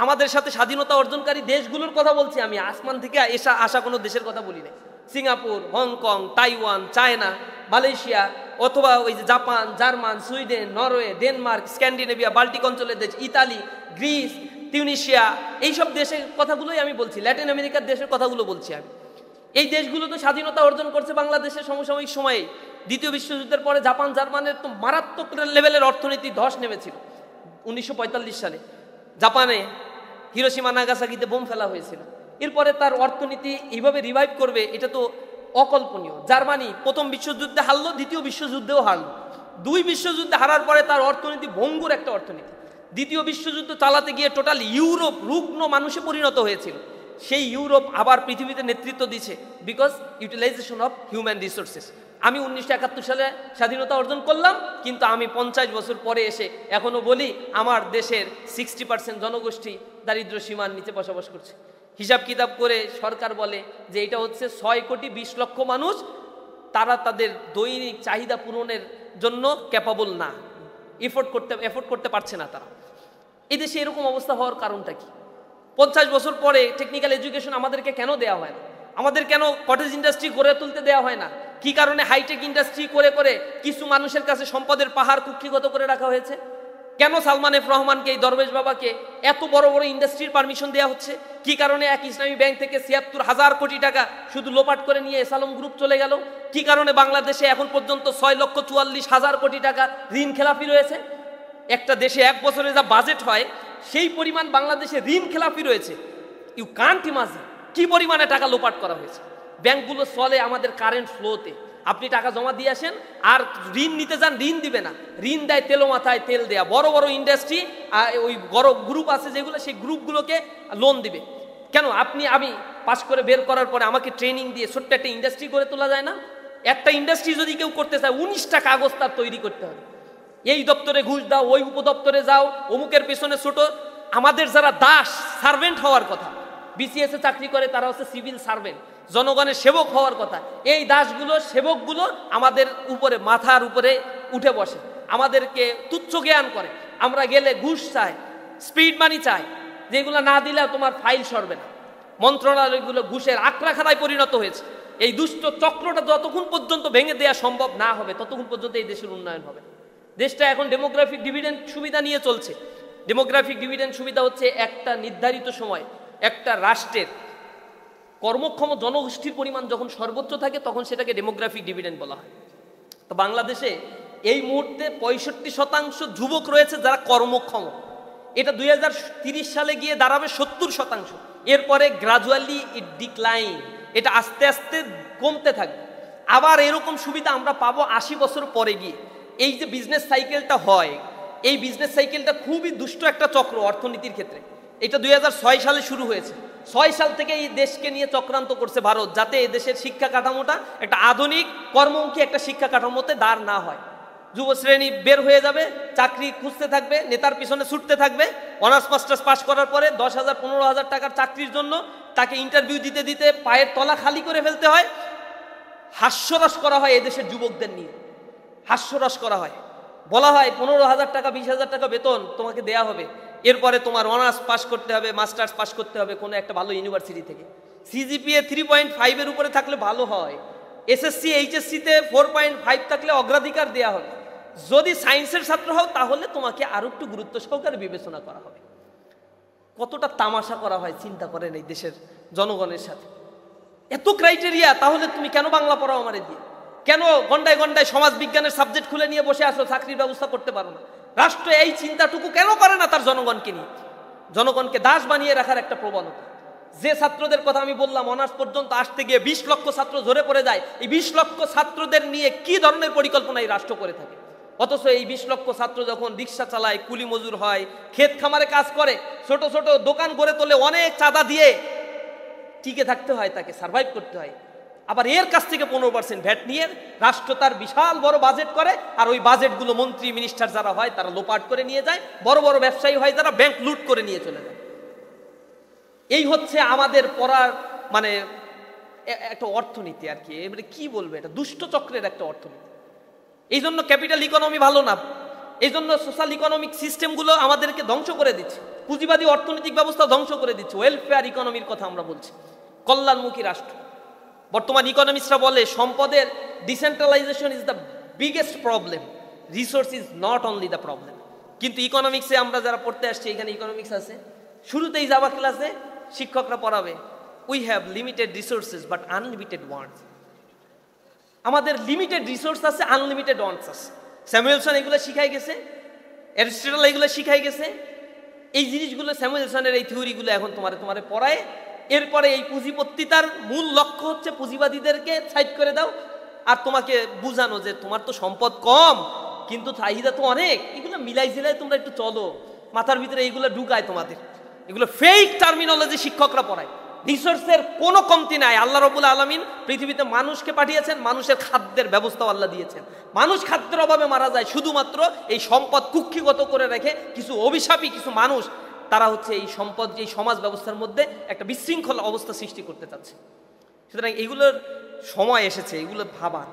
আমাদের সাথে স্বাধীনতা অর্জনকারী দেশগুলোর কথা বলছি আমি, আসমান থেকে আসা কোনো দেশের কথা বলি না। Singapore, Hong Kong, Taiwan, China, Malaysia, অথবা ওই যে Japan, German, Sweden, Norway, Denmark, Scandinavia, Baltic অঞ্চলের দেশ, ইতালি, গ্রিস, তিউনিশিয়া, এইসব দেশের কথাগুলোই আমি বলছি, ল্যাটিন আমেরিকার দেশের কথাগুলো বলছি আমি। এই দেশগুলো তো স্বাধীনতা অর্জন করছে বাংলাদেশের সমসাময়িক সময়ে। দ্বিতীয় বিশ্বযুদ্ধের পরে জাপান, জার্মানের তো মারাত্মক লেভেলের অর্থনীতি ধস নেমেছিল 1945 সালে। জাপানে হিরোশিমা নাগাসাকিতে বোম ফেলা হয়েছিল, এরপরে তার অর্থনীতি এইভাবে রিভাইভ করবে এটা তো অকল্পনীয়। জার্মানি প্রথম বিশ্বযুদ্ধে হারলো, দ্বিতীয় বিশ্বযুদ্ধেও হারলো। 2 বিশ্বযুদ্ধে হারার পরে তার অর্থনীতি ভঙ্গুর একটা অর্থনীতি। দ্বিতীয় বিশ্বযুদ্ধ চালাতে গিয়ে টোটাল ইউরোপ রুগ্ন মানুষে পরিণত হয়েছিল। সেই ইউরোপ আবার পৃথিবীতে নেতৃত্ব দিচ্ছে because utilisation of human resources. আমি 1971 সালে স্বাধীনতা অর্জন করলাম, কিন্তু আমি 50 বছর পরে এসে এখনো বলি আমার দেশের 60% জনগোষ্ঠী দারিদ্র সীমার নিচে বসবাস করছে। হিসাব কিতাব করে সরকার বলে যে এটা হচ্ছে 6,20,00,000 মানুষ, তারা তাদের দৈনিক চাহিদা পূরণের জন্য ক্যাপাবল না, এফোর্ড করতে পারছে না তারা। এই দেশে এরকম অবস্থা হওয়ার কারণটা কি? 50 বছর পরে টেকনিক্যাল এডুকেশন আমাদেরকে কেন দেওয়া হয় না? আমাদের কেন কটেজ ইন্ডাস্ট্রি গড়ে তুলতে দেওয়া হয় না? কি কারণে হাইটেক ইন্ডাস্ট্রি করে করে কিছু মানুষের কাছে সম্পদের পাহাড় কুক্ষিগত করে রাখা হয়েছে? কেন সালমান এফ রহমানকে, এই দরবেশ বাবাকে এত বড় বড় ইন্ডাস্ট্রির পারমিশন দেওয়া হচ্ছে? কি কারণে এক ইসলামী ব্যাংক থেকে 76,000 কোটি টাকা শুধু লোপাট করে নিয়ে এসালম গ্রুপ চলে গেল? কি কারণে বাংলাদেশে এখন পর্যন্ত 6,44,000 কোটি টাকা ঋণ খেলাপি রয়েছে? একটা দেশে 1 বছরে যা বাজেট হয় সেই পরিমাণ বাংলাদেশে ঋণ খেলাপি রয়েছে। ইউ কান্ট ইমাজিন কি পরিমাণে টাকা লোপাট করা হয়েছে। ব্যাংকগুলো চলে আমাদের কারেন্ট ফ্লোতে। আপনি টাকা জমা দিয়ে আসেন, আর ঋণ নিতে যান, ঋণ দিবে না, ঋণ দেয় তেলো মাথায় তেল দেয়া। বড় বড় ইন্ডাস্ট্রি, ওই বড় গ্রুপ আছে যেগুলো, সেই গ্রুপগুলোকে লোন দিবে। কেন আমি পাস করে বের করার পরে আমাকে ট্রেনিং দিয়ে ছোট্ট একটা ইন্ডাস্ট্রি করে তোলা যায় না? একটা ইন্ডাস্ট্রি যদি কেউ করতে চায় 19টা কাগজ তার তৈরি করতে হবে। এই দপ্তরে ঘুষ দাও, ওই উপদপ্তরে যাও, অমুকের পেছনে ছোট। আমাদের যারা দাস সার্ভেন্ট হওয়ার কথা, বিসিএস এ চাকরি করে, তারা হচ্ছে সিভিল সার্ভেন্ট, জনগণের সেবক হওয়ার কথা। এই দাসগুলো, সেবকগুলো আমাদের উপরে, মাথার উপরে উঠে বসে, আমাদেরকে তুচ্ছ জ্ঞান করে। আমরা গেলে ঘুষ চাই, স্পিড মানি চাই, যেগুলো না দিলে তোমার ফাইল সরবে না। মন্ত্রণালয়গুলো ঘুষের আখড়াখানায় পরিণত হয়েছে। এই দুষ্ট চক্রটা যতক্ষণ পর্যন্ত ভেঙে দেওয়া সম্ভব না হবে ততক্ষণ পর্যন্ত এই দেশের উন্নয়ন হবে। দেশটা এখন ডেমোগ্রাফিক ডিভিডেন্ড সুবিধা নিয়ে চলছে। ডেমোগ্রাফিক ডিভিডেন্ড সুবিধা হচ্ছে একটা নির্ধারিত সময় একটা রাষ্ট্রের কর্মক্ষম জনগোষ্ঠীর পরিমাণ যখন সর্বোচ্চ থাকে তখন সেটাকে ডেমোগ্রাফিক ডিভিডেন্ড বলা হয়। তো বাংলাদেশে এই মুহূর্তে 65% যুবক রয়েছে যারা কর্মক্ষম। এটা 2030 সালে গিয়ে দাঁড়াবে 70%। এরপরে গ্রাজুয়ালি ইট ডিক্লাইন, এটা আস্তে আস্তে কমতে থাকবে। আবার এরকম সুবিধা আমরা পাবো 80 বছর পরে গিয়ে। এই যে বিজনেস সাইকেলটা হয়, এই বিজনেস সাইকেলটা খুবই দুষ্ট একটা চক্র অর্থনীতির ক্ষেত্রে। এটা 2006 সালে শুরু হয়েছে। 6 সাল থেকে এই দেশকে নিয়ে চক্রান্ত করছে ভারত, যাতে এই দেশের শিক্ষা কাঠামোটা একটা আধুনিক কর্মমুখী একটা শিক্ষা কাঠামোতে দাঁড় না হয়। যুব শ্রেণী বের হয়ে যাবে, চাকরি খুঁজতে থাকবে, নেতার পিছনে ছুটতে থাকবে। অনার্স মাস্টার্স পাস করার পরে 10,000 15,000 টাকার চাকরির জন্য তাকে ইন্টারভিউ দিতে দিতে পায়ের তলা খালি করে ফেলতে হয়। হাস্যরস করা হয় এদেশের যুবকদের নিয়ে, হাস্যরস করা হয়। বলা হয় 15,000 টাকা 20,000 টাকা বেতন তোমাকে দেয়া হবে, এরপরে তোমার অনার্স পাস করতে হবে, মাস্টার্স পাস করতে হবে কোনো একটা ভালো ইউনিভার্সিটি থেকে। সিজিপিএ 3.5 এর উপরে থাকলে ভালো হয়। এসএসসি এইচএসসিতে 4.5 থাকলে অগ্রাধিকার দেয়া হবে। যদি সায়েন্সের ছাত্র হও তাহলে তোমাকে আরো একটু গুরুত্ব সহকারে বিবেচনা করা হবে। কতটা তামাশা করা হয় চিন্তা করেন এই দেশের জনগণের সাথে। এত ক্রাইটেরিয়া, তাহলে তুমি কেন বাংলা পড়াও আমারে দিয়ে? কেন গন্ডায় গন্ডায় সমাজ বিজ্ঞানের সাবজেক্ট খুলে নিয়ে বসে আসো, চাকরির ব্যবস্থা করতে পারো না? রাষ্ট্র এই চিন্তাটুকু কেন করে না তার জনগণকে নিয়ে? জনগণকে দাস বানিয়ে রাখার একটা প্রবণতা। যে ছাত্রদের কথা আমি বললাম, অনার্স পর্যন্ত আসতে গিয়ে 20 লক্ষ ছাত্র ঝরে পড়ে যায়, এই 20 লক্ষ ছাত্রদের নিয়ে কি ধরনের পরিকল্পনা এই রাষ্ট্র করে থাকে? অথচ এই 20 লক্ষ ছাত্র যখন রিক্সা চালায়, কুলি মজুর হয়, ক্ষেত খামারে কাজ করে, ছোট ছোট দোকান গড়ে তোলে, অনেক চাঁদা দিয়ে টিকে থাকতে হয়, তাকে সার্ভাইভ করতে হয়। আবার এর কাছ থেকে 15% ভ্যাট নিয়ে রাষ্ট্র তার বিশাল বড় বাজেট করে, আর ওই বাজেটগুলো মন্ত্রী মিনিস্টার যারা হয় তারা লোপাট করে নিয়ে যায়, বড় বড় ব্যবসায়ী হয় যারা ব্যাংক লুট করে নিয়ে চলে যায়। এই হচ্ছে আমাদের পড়ার মানে একটা অর্থনীতি আর কি, এবারে কি বলবে, এটা দুষ্ট চক্রের একটা অর্থনীতি। এই জন্য ক্যাপিটাল ইকোনমি ভালো না, এই জন্য সোশ্যাল ইকোনমিক সিস্টেমগুলো আমাদেরকে ধ্বংস করে দিচ্ছে, পুঁজিবাদী অর্থনৈতিক ব্যবস্থা ধ্বংস করে দিচ্ছে। ওয়েলফেয়ার ইকোনমির কথা আমরা বলছি, কল্যাণমুখী রাষ্ট্র। বর্তমান ইকোনমিস্টরা বলে সম্পদের decentralisation is the biggest problem, resource is not only the problem. কিন্তু ইকোনমিক্সে আমরা যারা পড়তে আসছি, এখানে ইকোনমিক্স আছে, শুরুতেই যাবা ক্লাসে শিক্ষকরা পড়াবে we have limited resources but unlimited wants. আমাদের লিমিটেড রিসোর্স আছে, আনলিমিটেড ওয়ান্টস আছে। স্যামুয়েলসন এগুলো শিখাই গেছে, অ্যারিস্টটল এগুলো শিখাই গেছে। এই জিনিসগুলো স্যামুয়েলসনের এই থিওরিগুলো এখন তোমারে পড়ায়। এরপরে এই পুঁজিপত্তিতার মূল লক্ষ্য হচ্ছে পুঁজিবাদীদেরকে সাইড করে দাও আর তোমাকে বুঝানো যে তোমার তো সম্পদ কম কিন্তু চাহিদা তো অনেক, এগুলো মিলাই জিলাই তোমরা একটু চলো, মাথার ভিতরে এইগুলো ঢুকায় তোমাদের। এগুলো ফেক টার্মিনোলজি শিক্ষকরা পড়ায়। রিসোর্সের কোনো কমতি নাই। আল্লাহ রাব্বুল আলামিন পৃথিবীতে মানুষকে পাঠিয়েছেন, মানুষের খাদ্যের ব্যবস্থাও আল্লাহ দিয়েছেন। মানুষ খাদ্যের অভাবে মারা যায় শুধুমাত্র এই সম্পদ কুক্ষিগত করে রেখে কিছু অভিশাপী কিছু মানুষ, তারা হচ্ছে এই সম্পদ, এই সমাজ ব্যবস্থার মধ্যে একটা বিশৃঙ্খল অবস্থা সৃষ্টি করতে চাচ্ছে। সুতরাং এগুলোর সময় এসেছে, এগুলো ভাবার,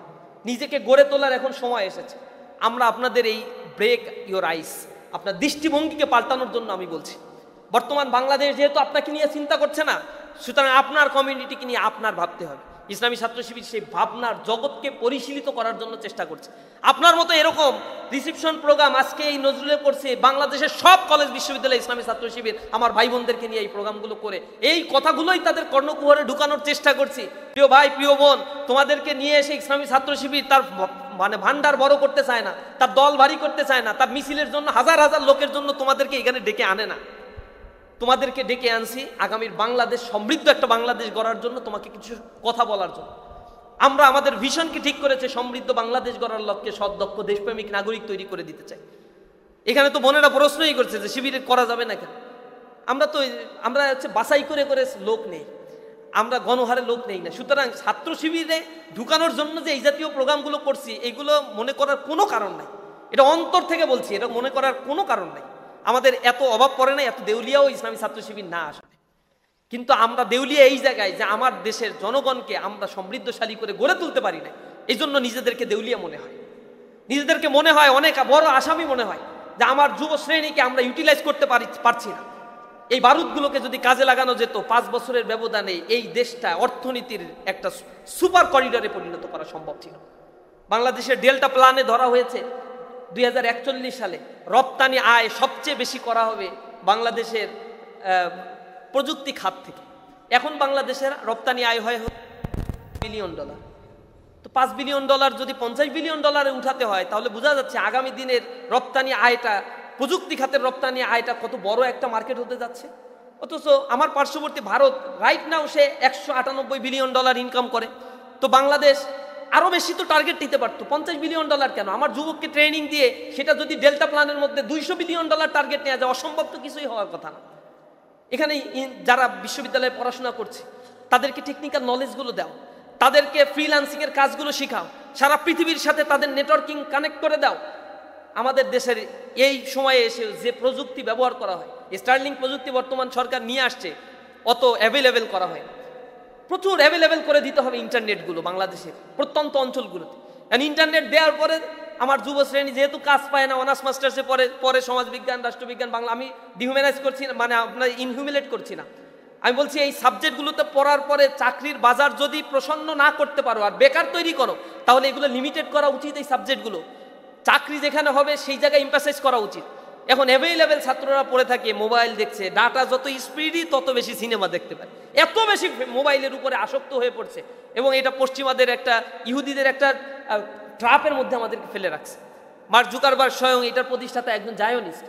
নিজেকে গড়ে তোলার এখন সময় এসেছে। আমরা আপনাদের এই ব্রেক ইওর আইস, আপনার দৃষ্টিভঙ্গিকে পাল্টানোর জন্য আমি বলছি। বর্তমান বাংলাদেশ যেহেতু আপনাকে নিয়ে চিন্তা করছে না, সুতরাং আপনার কমিউনিটিকে নিয়ে আপনার ভাবতে হবে। ইসলামী ছাত্র শিবির সেই ভাবনার জগৎকে পরিশীলিত করার জন্য চেষ্টা করছে। আপনার মতো এরকম রিসেপশন প্রোগ্রাম আজকে এই নজরুলে করছে, বাংলাদেশের সব কলেজ বিশ্ববিদ্যালয় ইসলামী ছাত্র শিবির আমার ভাই বোনদেরকে নিয়ে এই প্রোগ্রামগুলো করে এই কথাগুলোই তাদের কর্ণকুহরে ঢুকানোর চেষ্টা করছি। প্রিয় ভাই, প্রিয় বোন, তোমাদেরকে নিয়ে এসে ইসলামী ছাত্র শিবির তার মানে ভান্ডার বড় করতে চায় না, তার দল ভারী করতে চায় না, তার মিছিলের জন্য হাজার হাজার লোকের জন্য তোমাদেরকে এখানে ডেকে আনে না। তোমাদেরকে ডেকে আনছি আগামীর বাংলাদেশ, সমৃদ্ধ একটা বাংলাদেশ গড়ার জন্য, তোমাকে কিছু কথা বলার জন্য। আমরা আমাদের ভিশনকে ঠিক করেছে, সমৃদ্ধ বাংলাদেশ গড়ার লক্ষ্যে সৎ, দক্ষ, দেশপ্রেমিক নাগরিক তৈরি করে দিতে চাই। এখানে তো বোনেরা প্রশ্নই করছে যে শিবিরে করা যাবে না কেন? আমরা হচ্ছে বাছাই করে করে লোক নেই, আমরা গণহারে লোক নেই না। সুতরাং ছাত্র শিবিরে ঢুকানোর জন্য যে এই জাতীয় প্রোগ্রামগুলো করছি, এগুলো মনে করার কোনো কারণ নাই। এটা অন্তর থেকে বলছি, এটা মনে করার কোনো কারণ নাই। আমাদের এত অভাব পড়ে না, এত দেউলিয়াও ইসলামী ছাত্র শিবির না আসলে। কিন্তু আমরা দেউলিয়া এই জায়গায় যে আমার দেশের জনগণকে আমরা সমৃদ্ধশালী করে গড়ে তুলতে পারি না, এই জন্য নিজেদেরকে দেউলিয়া মনে হয়, নিজেদেরকে মনে হয় অনেক বড় আসামি মনে হয় যে আমার যুব শ্রেণীকে আমরা ইউটিলাইজ করতে পারছি না। এই বারুদগুলোকে যদি কাজে লাগানো যেত, 5 বছরের ব্যবধানে এই দেশটা অর্থনীতির একটা সুপার করিডরে পরিণত করা সম্ভব ছিল। বাংলাদেশের ডেল্টা প্ল্যানে ধরা হয়েছে 2041 সালে রপ্তানি আয় সবচেয়ে বেশি করা হবে বাংলাদেশের প্রযুক্তি খাত থেকে। এখন বাংলাদেশের রপ্তানি আয় হয় $1 বিলিয়ন। তো $5 বিলিয়ন যদি $50 বিলিয়ন উঠাতে হয়, তাহলে বোঝা যাচ্ছে আগামী দিনের রপ্তানি আয়টা, প্রযুক্তি খাতের রপ্তানি আয়টা কত বড় একটা মার্কেট হতে যাচ্ছে। অথচ আমার পার্শ্ববর্তী ভারত রাইট নাও সে $198 বিলিয়ন ইনকাম করে। তো বাংলাদেশ আরো বেশি তো টার্গেট নিতে পারতো, $50 বিলিয়ন কেন? আমার যুবককে ট্রেনিং দিয়ে সেটা যদি ডেল্টা প্ল্যানের মধ্যে $200 বিলিয়ন টার্গেট নেওয়া যায়, অসম্ভব তো কিছুই হওয়ার কথা না। এখানে যারা বিশ্ববিদ্যালয়ে পড়াশোনা করছে তাদেরকে টেকনিক্যাল নলেজগুলো দাও, তাদেরকে ফ্রিল্যান্সিং এর কাজগুলো শেখাও, সারা পৃথিবীর সাথে তাদের নেটওয়ার্কিং কানেক্ট করে দাও। আমাদের দেশের এই সময়ে এসে যে প্রযুক্তি ব্যবহার করা হয়, স্টার্লিং প্রযুক্তি বর্তমান সরকার নিয়ে আসছে, অত অ্যাভেলেবেল করা হয়, প্রচুর অ্যাভেলেবেল করে দিতে হবে ইন্টারনেটগুলো বাংলাদেশের প্রত্যন্ত অঞ্চলগুলোতে। ইন্টারনেট দেওয়ার পরে আমার যুব শ্রেণী যেহেতু কাজ পায় না, অনার্স মাস্টার্সে পরে সমাজবিজ্ঞান, রাষ্ট্রবিজ্ঞান, বাংলা, আমি ডিহিউম্যানাইজ করছি না, মানে আপনার ইনহিউমিলেট করছি না, আমি বলছি এই সাবজেক্টগুলোতে পড়ার পরে চাকরির বাজার যদি প্রসন্ন না করতে পারো আর বেকার তৈরি করো, তাহলে এগুলো লিমিটেড করা উচিত। এই সাবজেক্টগুলো চাকরি যেখানে হবে সেই জায়গায় এমফাসাইজ করা উচিত। এখন অ্যাভেলেবেল ছাত্ররা পড়ে থাকে, মোবাইল দেখছে, ডাটা যত স্পিডই তত বেশি সিনেমা দেখতে পারে, এত বেশি মোবাইলের উপরে আসক্ত হয়ে পড়ছে। এবং এটা পশ্চিমাদের একটা, ইহুদিদের একটা ট্রাপের মধ্যে আমাদেরকে ফেলে রাখছে। মার্ক জুকারবার্গ স্বয়ং এটার প্রতিষ্ঠাতা একজন জায়োনিস্ট।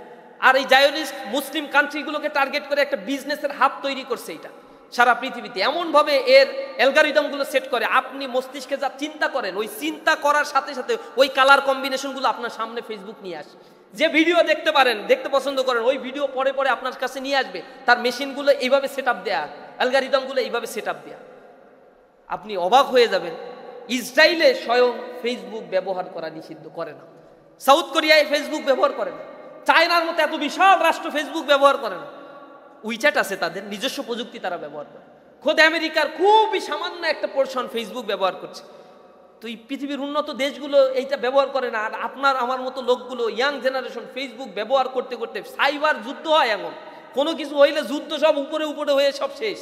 আর এই জায়োনিস্ট মুসলিম কান্ট্রিগুলোকে টার্গেট করে একটা বিজনেসের হাব তৈরি করছে। এটা সারা পৃথিবীতে এমনভাবে এর অ্যালগরিদমগুলো সেট করে, আপনি মস্তিষ্কে যা চিন্তা করেন ওই চিন্তা করার সাথে সাথে ওই কালার কম্বিনেশনগুলো আপনার সামনে ফেসবুক নিয়ে আসে। যে ভিডিও দেখতে পারেন, দেখতে পছন্দ করেন, ওই ভিডিও পরে পরে আপনার কাছে নিয়ে আসবে। তার মেশিনগুলো এইভাবে সেট আপ দেয়া, অ্যালগরিদমগুলো এইভাবে সেট আপ দেয়া, আপনি অবাক হয়ে যাবেন। ইসরায়েলে স্বয়ং ফেসবুক ব্যবহার করা নিষিদ্ধ করে না, সাউথ কোরিয়ায় ফেসবুক ব্যবহার করে না, চায়নার মতো এত বিশাল রাষ্ট্র ফেসবুক ব্যবহার করে না। উইচ্যাট আছে তাদের নিজস্ব প্রযুক্তি, তারা ব্যবহার করে। খোদ আমেরিকার খুবই সামান্য একটা পোর্শন ফেসবুক ব্যবহার করছে। তো এই পৃথিবীর উন্নত দেশগুলো এইটা ব্যবহার করে না। আর আপনার আমার মতো লোকগুলো, ইয়াং জেনারেশন, ফেসবুক ব্যবহার করতে করতে সাইবার যুদ্ধ হয়। এমন কোনো কিছু হইলে যুদ্ধ সব উপরে উপরে হয়ে সব শেষ।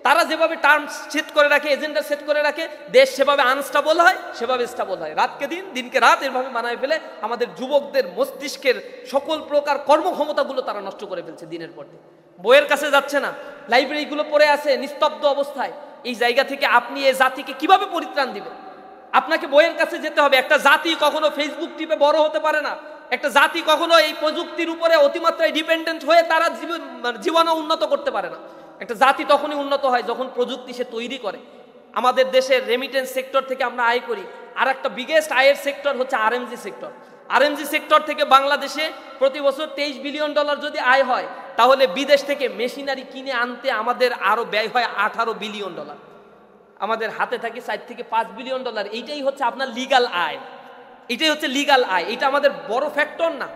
তারা যেভাবে টার্মস সেট করে রাখে, এজেন্ডা সেট করে রাখে, দেশ সেভাবে আনস্টেবল হয়, সেভাবে স্টেবল হয়। রাতকে দিন, দিনকে রাত এভাবে বানায় ফেলে আমাদের যুবকদের মস্তিষ্কের সকল প্রকার কর্মক্ষমতাগুলো তারা নষ্ট করে ফেলছে দিনের পর দিন। বইয়ের কাছে যাচ্ছে না, লাইব্রেরিগুলো পড়ে আছে নিস্তব্ধ অবস্থায়। এই জায়গা থেকে আপনি এই জাতিকে কিভাবে পরিত্রাণ দিবেন? আপনাকে বইয়ের কাছে যেতে হবে। একটা জাতি কখনো ফেসবুক টিপে বড় হতে পারে না। একটা জাতি কখনো এই প্রযুক্তির উপরে অতিমাত্রায় ডিপেন্ডেন্ট হয়ে তারা জীবনে উন্নত করতে পারে না। একটা জাতি তখনই উন্নত হয় যখন প্রযুক্তি সে তৈরি করে। আমাদের দেশের রেমিটেন্স সেক্টর থেকে আমরা আয় করি। আর একটা বিগেস্ট আয়ের সেক্টর হচ্ছে আরএমজি সেক্টর। আরএমজি সেক্টর থেকে বাংলাদেশে প্রতি বছর $23 বিলিয়ন যদি আয় হয়, তাহলে বিদেশ থেকে মেশিনারি কিনে আনতে আমাদের আরো ব্যয় হয় $18 বিলিয়ন। আমাদের হাতে থাকে $4 থেকে $5 বিলিয়ন। এইটাই হচ্ছে আপনার লিগাল আয়, এটাই হচ্ছে লিগাল আয়। এটা আমাদের বড় ফ্যাক্টর না।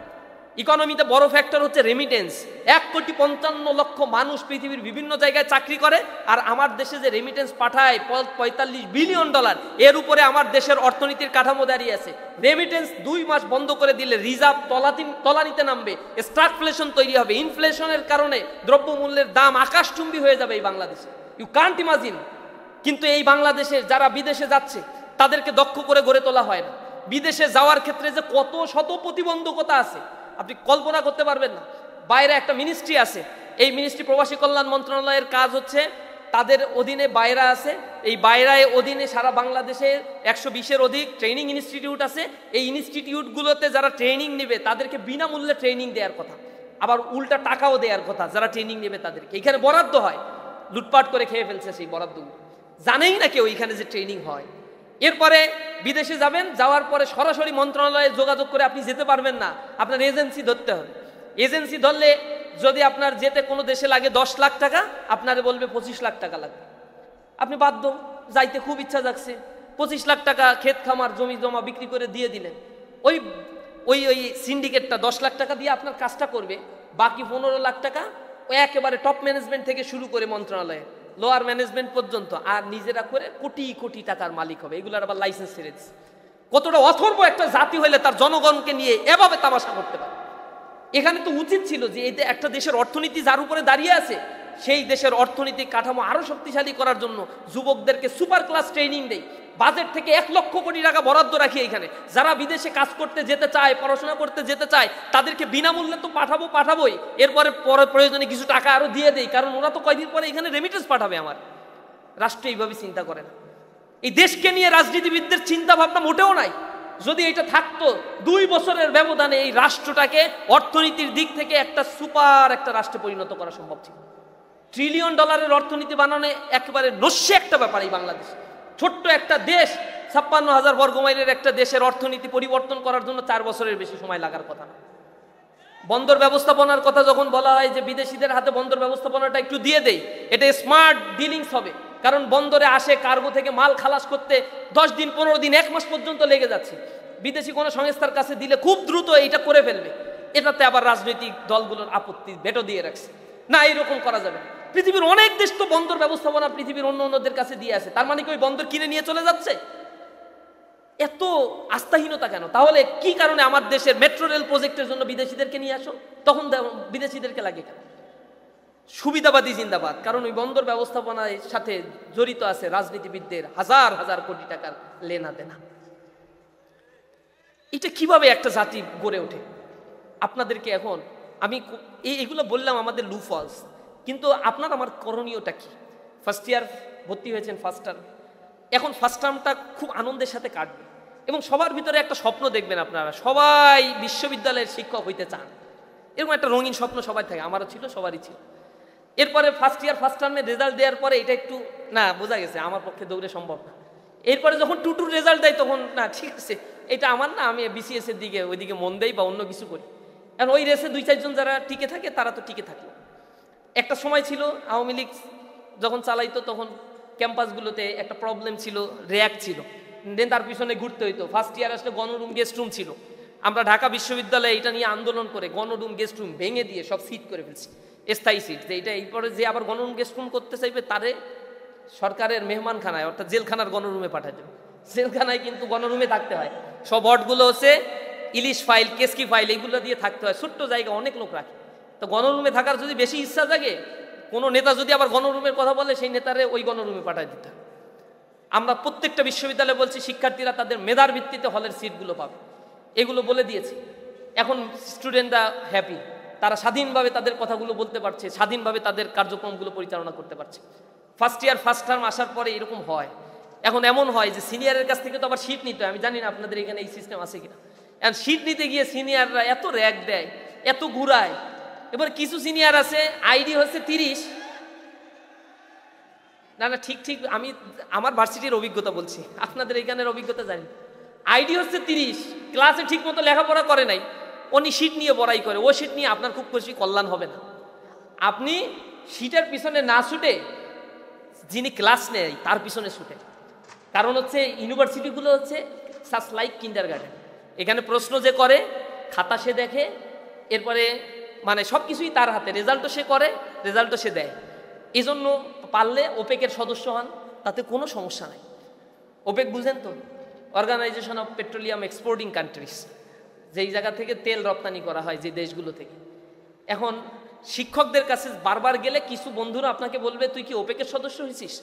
ইকোনমিতে বড় ফ্যাক্টর হচ্ছে রেমিটেন্স। 1,55,00,000 মানুষ পৃথিবীর বিভিন্ন জায়গায় চাকরি করে, আর আমার দেশে যে রেমিটেন্স পাঠায় $45 বিলিয়ন, এর উপরে আমার দেশের অর্থনীতির কাঠামো দাঁড়িয়ে আছে। রেমিটেন্স 2 মাস বন্ধ করে দিলে রিজার্ভ তলানিতে নামবে, স্ট্রাগফ্লেশন তৈরি হবে, ইনফ্লেশনের কারণে দ্রব্যমূল্যের দাম আকাশচুম্বী হয়ে যাবে এই বাংলাদেশে। You can't imagine. কিন্তু এই বাংলাদেশের যারা বিদেশে যাচ্ছে তাদেরকে দক্ষ করে গড়ে তোলা হয় না। বিদেশে যাওয়ার ক্ষেত্রে যে কত শত প্রতিবন্ধকতা আছে আপনি কল্পনা করতে পারবেন না। বাইরে একটা মিনিস্ট্রি আছে, এই মিনিস্ট্রি প্রবাসী কল্যাণ মন্ত্রণালয়ের কাজ হচ্ছে, তাদের অধীনে বাইরা আছে। এই বাইরায় অধীনে সারা বাংলাদেশে 120-এর অধিক ট্রেনিং ইনস্টিটিউট আছে। এই ইনস্টিটিউটগুলোতে যারা ট্রেনিং নেবে তাদেরকে বিনামূল্যে ট্রেনিং দেওয়ার কথা, আবার উল্টা টাকাও দেওয়ার কথা। যারা ট্রেনিং নেবে তাদেরকে এখানে বরাদ্দ হয়, লুটপাট করে খেয়ে ফেলছে সেই বরাদ্দগুলো, জানেই না কেউ এখানে যে ট্রেনিং হয়। এরপরে বিদেশে যাবেন, যাওয়ার পরে সরাসরি মন্ত্রণালয়ে যোগাযোগ করে আপনি যেতে পারবেন না, আপনার এজেন্সি ধরতে হবে। এজেন্সি ধরলে যদি আপনার যেতে কোনো দেশে লাগে 10 লাখ টাকা, আপনারে বলবে 25 লাখ টাকা লাগবে। আপনি বাধ্য, যাইতে খুব ইচ্ছা জাগছে, 25 লাখ টাকা ক্ষেত খামার জমি জমা বিক্রি করে দিয়ে দিলেন। ওই ওই ওই সিন্ডিকেটটা 10 লাখ টাকা দিয়ে আপনার কাজটা করবে, বাকি 15 লাখ টাকা ওই একেবারে টপ ম্যানেজমেন্ট থেকে শুরু করে মন্ত্রণালয়ে লোয়ার ম্যানেজমেন্ট পর্যন্ত, আর নিজেরা করে কোটি কোটি টাকার মালিক হবে। এগুলোর আবার লাইসেন্স ছেড়ে দিচ্ছে। কতটা অথর্ব একটা জাতি হইলে তার জনগণকে নিয়ে এভাবে তামাশা করতে পারে। এখানে তো উচিত ছিল যে এই একটা দেশের অর্থনীতি যার উপরে দাঁড়িয়ে আছে, সেই দেশের অর্থনৈতিক কাঠামো আরো শক্তিশালী করার জন্য যুবকদেরকে সুপার ক্লাস ট্রেনিং দেয়, বাজেট থেকে 1 লক্ষ কোটি টাকা বরাদ্দ রাখি। এখানে যারা বিদেশে কাজ করতে যেতে চায়, পড়াশোনা করতে যেতে চায়, তাদেরকে বিনামূল্যে তো পাঠাবোই, এরপরে প্রয়োজনে কিছু টাকা আরো দিয়ে দেই, কারণ ওরা তো কয়দিন পরে এখানে রেমিটেন্স পাঠাবে। আমার রাষ্ট্র এইভাবে চিন্তা করে না। এই দেশকে নিয়ে রাজনীতিবিদদের চিন্তা ভাবনা মোটেও নাই। যদি এটা থাকতো, 2 বছরের ব্যবধানে এই রাষ্ট্রটাকে অর্থনীতির দিক থেকে একটা সুপার একটা রাষ্ট্রে পরিণত করা সম্ভব ছিল। $1 ট্রিলিয়ন অর্থনীতি বানানো একেবারে নস্যে একটা ব্যাপার। এই বাংলাদেশ ছোট্ট একটা দেশ, 56,000 বর্গমাইলের একটা দেশের অর্থনীতি পরিবর্তন করার জন্য 4 বছরের বেশি সময় লাগার কথা না। বন্দর ব্যবস্থাপনার কথা যখন বলা হয় যে বিদেশিদের হাতে বন্দর ব্যবস্থাপনাটা একটু দিয়ে দেই, এটা স্মার্ট ডিলিংস হবে। কারণ বন্দরে আসে কার্গো থেকে মাল খালাস করতে 10 দিন, 15 দিন, 1 মাস পর্যন্ত লেগে যাচ্ছে। বিদেশি কোনো সংস্থার কাছে দিলে খুব দ্রুত এইটা করে ফেলবে। এটাতে আবার রাজনৈতিক দলগুলোর আপত্তি ভেটো দিয়ে রাখছে, না এরকম করা যাবে না। পৃথিবীর অনেক দেশ তো বন্দর ব্যবস্থাপনা পৃথিবীর অন্যদের কাছে দিয়ে আছে, তার মানে কি ওই বন্দর কিনে নিয়ে চলে যাচ্ছে? এত আস্থাহীনতা কেন? তাহলে কি কারণে আমার দেশের মেট্রো রেল প্রজেক্টের জন্য বিদেশিদেরকে নিয়ে আসো, তখন বিদেশিদেরকে লাগে কেন? সুবিধাবাদী জিন্দাবাদ। কারণ ওই বন্দর ব্যবস্থাপনার সাথে জড়িত আছে রাজনীতিবিদদের হাজার হাজার কোটি টাকার লেনা দেনা। এটা কিভাবে একটা জাতি গড়ে ওঠে? আপনাদেরকে এখন আমি এইগুলো বললাম আমাদের লু ফলস, কিন্তু আপনার আমার করণীয়টা কি? ফার্স্ট ইয়ার ভর্তি হয়েছেন, ফার্স্ট টার্ম, এখন ফার্স্ট টার্মটা খুব আনন্দের সাথে কাটবে এবং সবার ভিতরে একটা স্বপ্ন দেখবেন, আপনারা সবাই বিশ্ববিদ্যালয়ের শিক্ষক হইতে চান, এরকম একটা রঙিন স্বপ্ন সবাই থাকে, আমারও ছিল, সবারই ছিল। এরপরে ফার্স্ট ইয়ার ফার্স্ট টার্মে রেজাল্ট দেওয়ার পরে এটা একটু না বোঝা গেছে আমার পক্ষে দৌড়ে সম্ভব না। এরপরে যখন টুটুর রেজাল্ট দেয় তখন না ঠিক আছে এটা আমার না, আমি বিসিএস এর দিকে ওইদিকে মন দেই বা অন্য কিছু করি। কারণ ওই রেসে 2-4 জন যারা টিকে থাকে তারা তো টিকে থাকলো। একটা সময় ছিল আওয়ামী লীগ যখন চালাইতো তখন ক্যাম্পাসগুলোতে একটা প্রবলেম ছিল, র্যাক ছিল, দেন তার পিছনে ঘুরতে হইতো। ফার্স্ট ইয়ার আসলে গণরুম গেস্ট রুম ছিল, আমরা ঢাকা বিশ্ববিদ্যালয়ে এটা নিয়ে আন্দোলন করে গণরুম গেস্ট রুম ভেঙে দিয়ে সব সিট করে ফেলছি, স্থায়ী সিট, যে এটা এরপরে যে আবার গণরুম গেস্ট রুম করতে চাইবে তারে সরকারের মেহমানখানায় অর্থাৎ জেলখানার গণরুমে পাঠায় দেবে। জেলখানায় কিন্তু গণরুমে থাকতে হয়, সব ওয়ার্ডগুলো হচ্ছে ইলিশ ফাইল, কেসকি ফাইল, এইগুলো দিয়ে থাকতে হয়, ছোট্ট জায়গা, অনেক লোক রাখে। তো গণরুমে থাকার যদি বেশি ইচ্ছা জাগে, কোনো নেতা যদি আবার গণরুমের কথা বলে সেই নেতারে ওই গণরুমে পাঠায় দিতে হয়। আমরা প্রত্যেকটা বিশ্ববিদ্যালয়ে বলছি শিক্ষার্থীরা তাদের মেধার ভিত্তিতে হলের সিটগুলো পাবে, এগুলো বলে দিয়েছি। এখন স্টুডেন্টরা হ্যাপি, তারা স্বাধীনভাবে তাদের কথাগুলো বলতে পারছে, স্বাধীনভাবে তাদের কার্যক্রমগুলো পরিচালনা করতে পারছে। ফার্স্ট ইয়ার ফার্স্ট টার্ম আসার পরে এরকম হয়, এখন এমন হয় যে সিনিয়রের কাছ থেকে তো আবার সিট নিতে হয়, আমি জানি না আপনাদের এখানে এই সিস্টেম আছে কিনা। এখন সিট নিতে গিয়ে সিনিয়ররা এত র্যাক দেয়, এত ঘুরায়। এবার কিছু সিনিয়র আছে আইডি হচ্ছে 30, না না ঠিক ঠিক আমি আমার ভার্সিটির অভিজ্ঞতা বলছি, আপনাদের এখানের অভিজ্ঞতা জানি। আইডি হচ্ছে 30, ক্লাসে ঠিক মতো লেখাপড়া করে নাই, উনি সিট নিয়ে বড়াই করে, ও সিট নিয়ে আপনার খুব বেশি কল্যাণ হবে না। আপনি সিটের পিছনে না ছুটে যিনি ক্লাস নেয় তার পিছনে ছুটে। কারণ হচ্ছে ইউনিভার্সিটিগুলো হচ্ছে সাচ লাইক কিন্ডারগার্টেন, এখানে প্রশ্ন যে করে, খাতা সে দেখে, এরপরে মানে সব কিছুই তার হাতে, রেজাল্টও সে করে, রেজাল্টও সে দেয়। এই জন্য পারলে ওপেকের সদস্য হন, তাতে কোনো সমস্যা নাই। ওপেক বুঝেন তো, organisation of petroleum exporting countries, যেই জায়গা থেকে তেল রপ্তানি করা হয় যে দেশগুলো থেকে। এখন শিক্ষকদের কাছে বারবার গেলে কিছু বন্ধুরা আপনাকে বলবে তুই কি ওপেকের সদস্য হয়েছিস,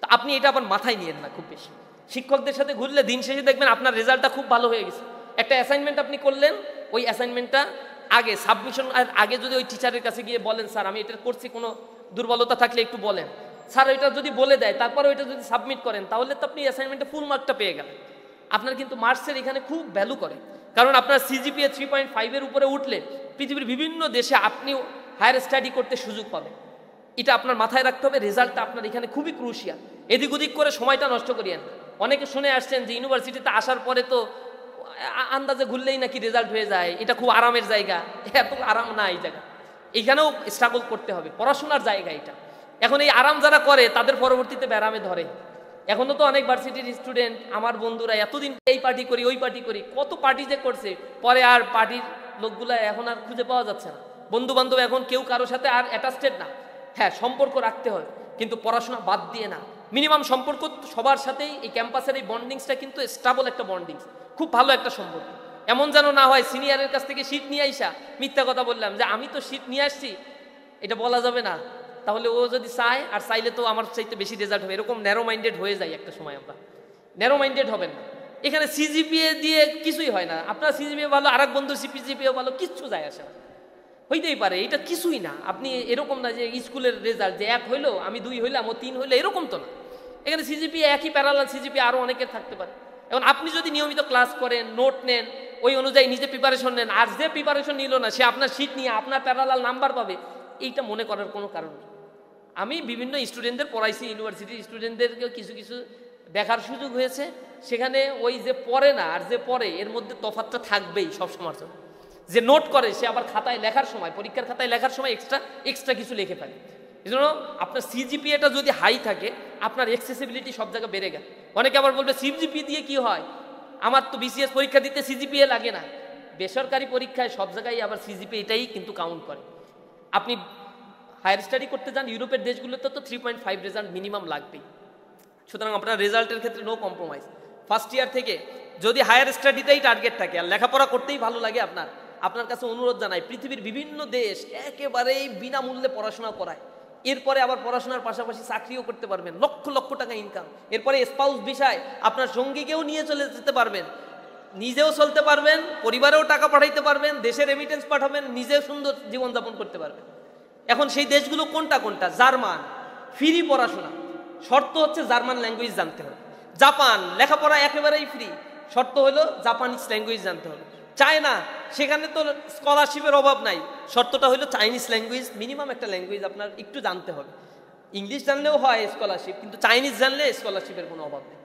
তা আপনি এটা আবার মাথায় নিয়েন না খুব বেশি। শিক্ষকদের সাথে ঘুরলে দিন শেষে দেখবেন আপনার রেজাল্টটা খুব ভালো হয়ে গেছে। একটা অ্যাসাইনমেন্ট আপনি করলেন, ওই অ্যাসাইনমেন্টটা আগে সাবমিশন আগে যদি ওই টিচারের কাছে গিয়ে বলেন স্যার আমি এটা করছি, কোনো দুর্বলতা থাকলে একটু বলেন, স্যার ওইটা যদি বলে দেয় তারপরে ওইটা যদি সাবমিট করেন তাহলে তো আপনি অ্যাসাইনমেন্টে ফুল মার্কটা পেয়ে গেলেন। আপনার কিন্তু মার্কসের এখানে খুব ভ্যালু করে, কারণ আপনার সিজিপিএ 3.5-এর উপরে উঠলে পৃথিবীর বিভিন্ন দেশে আপনি হায়ার স্টাডি করতে সুযোগ পাবেন। এটা আপনার মাথায় রাখতে হবে, রেজাল্টটা আপনার এখানে খুবই ক্রুশিয়াল। এদিক ওদিক করে সময়টা নষ্ট করিয়েন। অনেকে শুনে আসছেন যে ইউনিভার্সিটিতে আসার পরে তো আন্দাজে ঘুরলেই নাকি রেজাল্ট হয়ে যায়, এটা খুব আরামের জায়গা। এত আরাম না এই জায়গা, এইখানেও স্ট্রাগল করতে হবে, পড়াশোনার জায়গা এটা। এখন এই আরাম যারা করে তাদের পরবর্তীতে ব্যারামে ধরে। এখনো তো অনেক ভার্সিটির স্টুডেন্ট আমার বন্ধুরা এতদিন এই পার্টি করি ওই পার্টি করি, কত পার্টি যে করছে, পরে আর পার্টির লোকগুলা এখন আর খুঁজে পাওয়া যাচ্ছে না। বন্ধু বান্ধব এখন কেউ কারোর সাথে আর অ্যাটাচড না। হ্যাঁ সম্পর্ক রাখতে হয়, কিন্তু পড়াশোনা বাদ দিয়ে না। মিনিমাম সম্পর্ক সবার সাথেই, এই ক্যাম্পাসের এই বন্ডিংসটা কিন্তু স্টেবল একটা বন্ডিংস, খুব ভালো একটা সম্পর্ক। এমন যেন না হয় সিনিয়রের কাছ থেকে সিট নিয়ে আইসা মিথ্যা কথা বললাম যে আমি তো সিট নিয়ে আসছি, এটা বলা যাবে না। তাহলে ও যদি চায় আর চাইলে তো আমার চাইতে বেশি রেজাল্ট হবে, এরকম ন্যারো মাইন্ডেড হয়ে যায় একটা সময়। আমরা ন্যারো মাইন্ডেড হবেন না। এখানে সিজিপিএ দিয়ে কিছুই হয় না। আপনার সিজিপিএ ভালো, আরেক বন্ধুর সিজিপিএ ভালো, কিচ্ছু যায় আসে না। হইতেই পারে, এটা কিছুই না। আপনি এরকম না যে স্কুলের রেজাল্ট যে 1 হইলো আমি 2 হইলাম ও 3 হইলো, এরকম তো না। এখানে সিজিপিএ একই, প্যারালাল সিজিপিএ আরও অনেকের থাকতে পারে। এখন আপনি যদি নিয়মিত ক্লাস করেন, নোট নেন, ওই অনুযায়ী নিজে প্রিপারেশন নেন, আর যে প্রিপারেশন নিল না সে আপনার সিট নিয়ে আপনার প্যারালাল নাম্বার পাবে, এইটা মনে করার কোনো কারণ নেই। আমি বিভিন্ন স্টুডেন্টদের পড়াইছি, ইউনিভার্সিটির স্টুডেন্টদেরকেও কিছু কিছু দেখার সুযোগ হয়েছে। সেখানে ওই যে পড়ে না আর যে পড়ে এর মধ্যে তফাৎটা থাকবেই সবসময়ের জন্য। যে নোট করে সে আবার খাতায় লেখার সময়, পরীক্ষার খাতায় লেখার সময় এক্সট্রা কিছু লিখে ফেলে। এই জন্য আপনার সিজিপিএটা যদি হাই থাকে আপনার অ্যাক্সেসিবিলিটি সব জায়গায় বেড়ে গেল। অনেকে আবার বলবে সিজিপিএ দিয়ে কি হয়, আমার তো বিসিএস পরীক্ষা দিতে সিজিপিএ লাগে না। বেসরকারি পরীক্ষায় সব জায়গায় আবার সিজিপিএ এটাই কিন্তু কাউন্ট করে। আপনি হায়ার স্টাডি করতে যান ইউরোপের দেশগুলোতে তো 3.5 রেজাল্ট মিনিমাম লাগবেই। সুতরাং আপনার রেজাল্টের ক্ষেত্রে নো কম্প্রোমাইজ। ফার্স্ট ইয়ার থেকে যদি হায়ার স্টাডিটাই টার্গেট থাকে আর লেখাপড়া করতেই ভালো লাগে আপনার কাছে অনুরোধ জানাই, পৃথিবীর বিভিন্ন দেশ একেবারেই বিনামূল্যে পড়াশোনা করায়। এরপরে আবার পড়াশোনার পাশাপাশি চাকরিও করতে পারবেন, লক্ষ লক্ষ টাকা ইনকাম। এরপরে স্পাউস বিষয় আপনার সঙ্গীকেও নিয়ে চলে যেতে পারবেন, নিজেও চলতে পারবেন, পরিবারেও টাকা পাঠাইতে পারবেন, দেশে রেমিটেন্স পাঠাবেন, নিজেও সুন্দর জীবনযাপন করতে পারবেন। এখন সেই দেশগুলো কোনটা কোনটা? জার্মান, ফ্রি পড়াশোনা, শর্ত হচ্ছে জার্মান ল্যাঙ্গুয়েজ জানতে হবে। জাপান, লেখাপড়া একেবারেই ফ্রি, শর্ত হলো জাপানিজ ল্যাঙ্গুয়েজ জানতে হবে। চায়না, সেখানে তো স্কলারশিপের অভাব নাই, শর্তটা হলো চাইনিজ ল্যাঙ্গুয়েজ, মিনিমাম একটা ল্যাঙ্গুয়েজ আপনার একটু জানতে হবে। ইংলিশ জানলেও হয় স্কলারশিপ, কিন্তু চাইনিজ জানলে স্কলারশিপের কোনো অভাব নেই।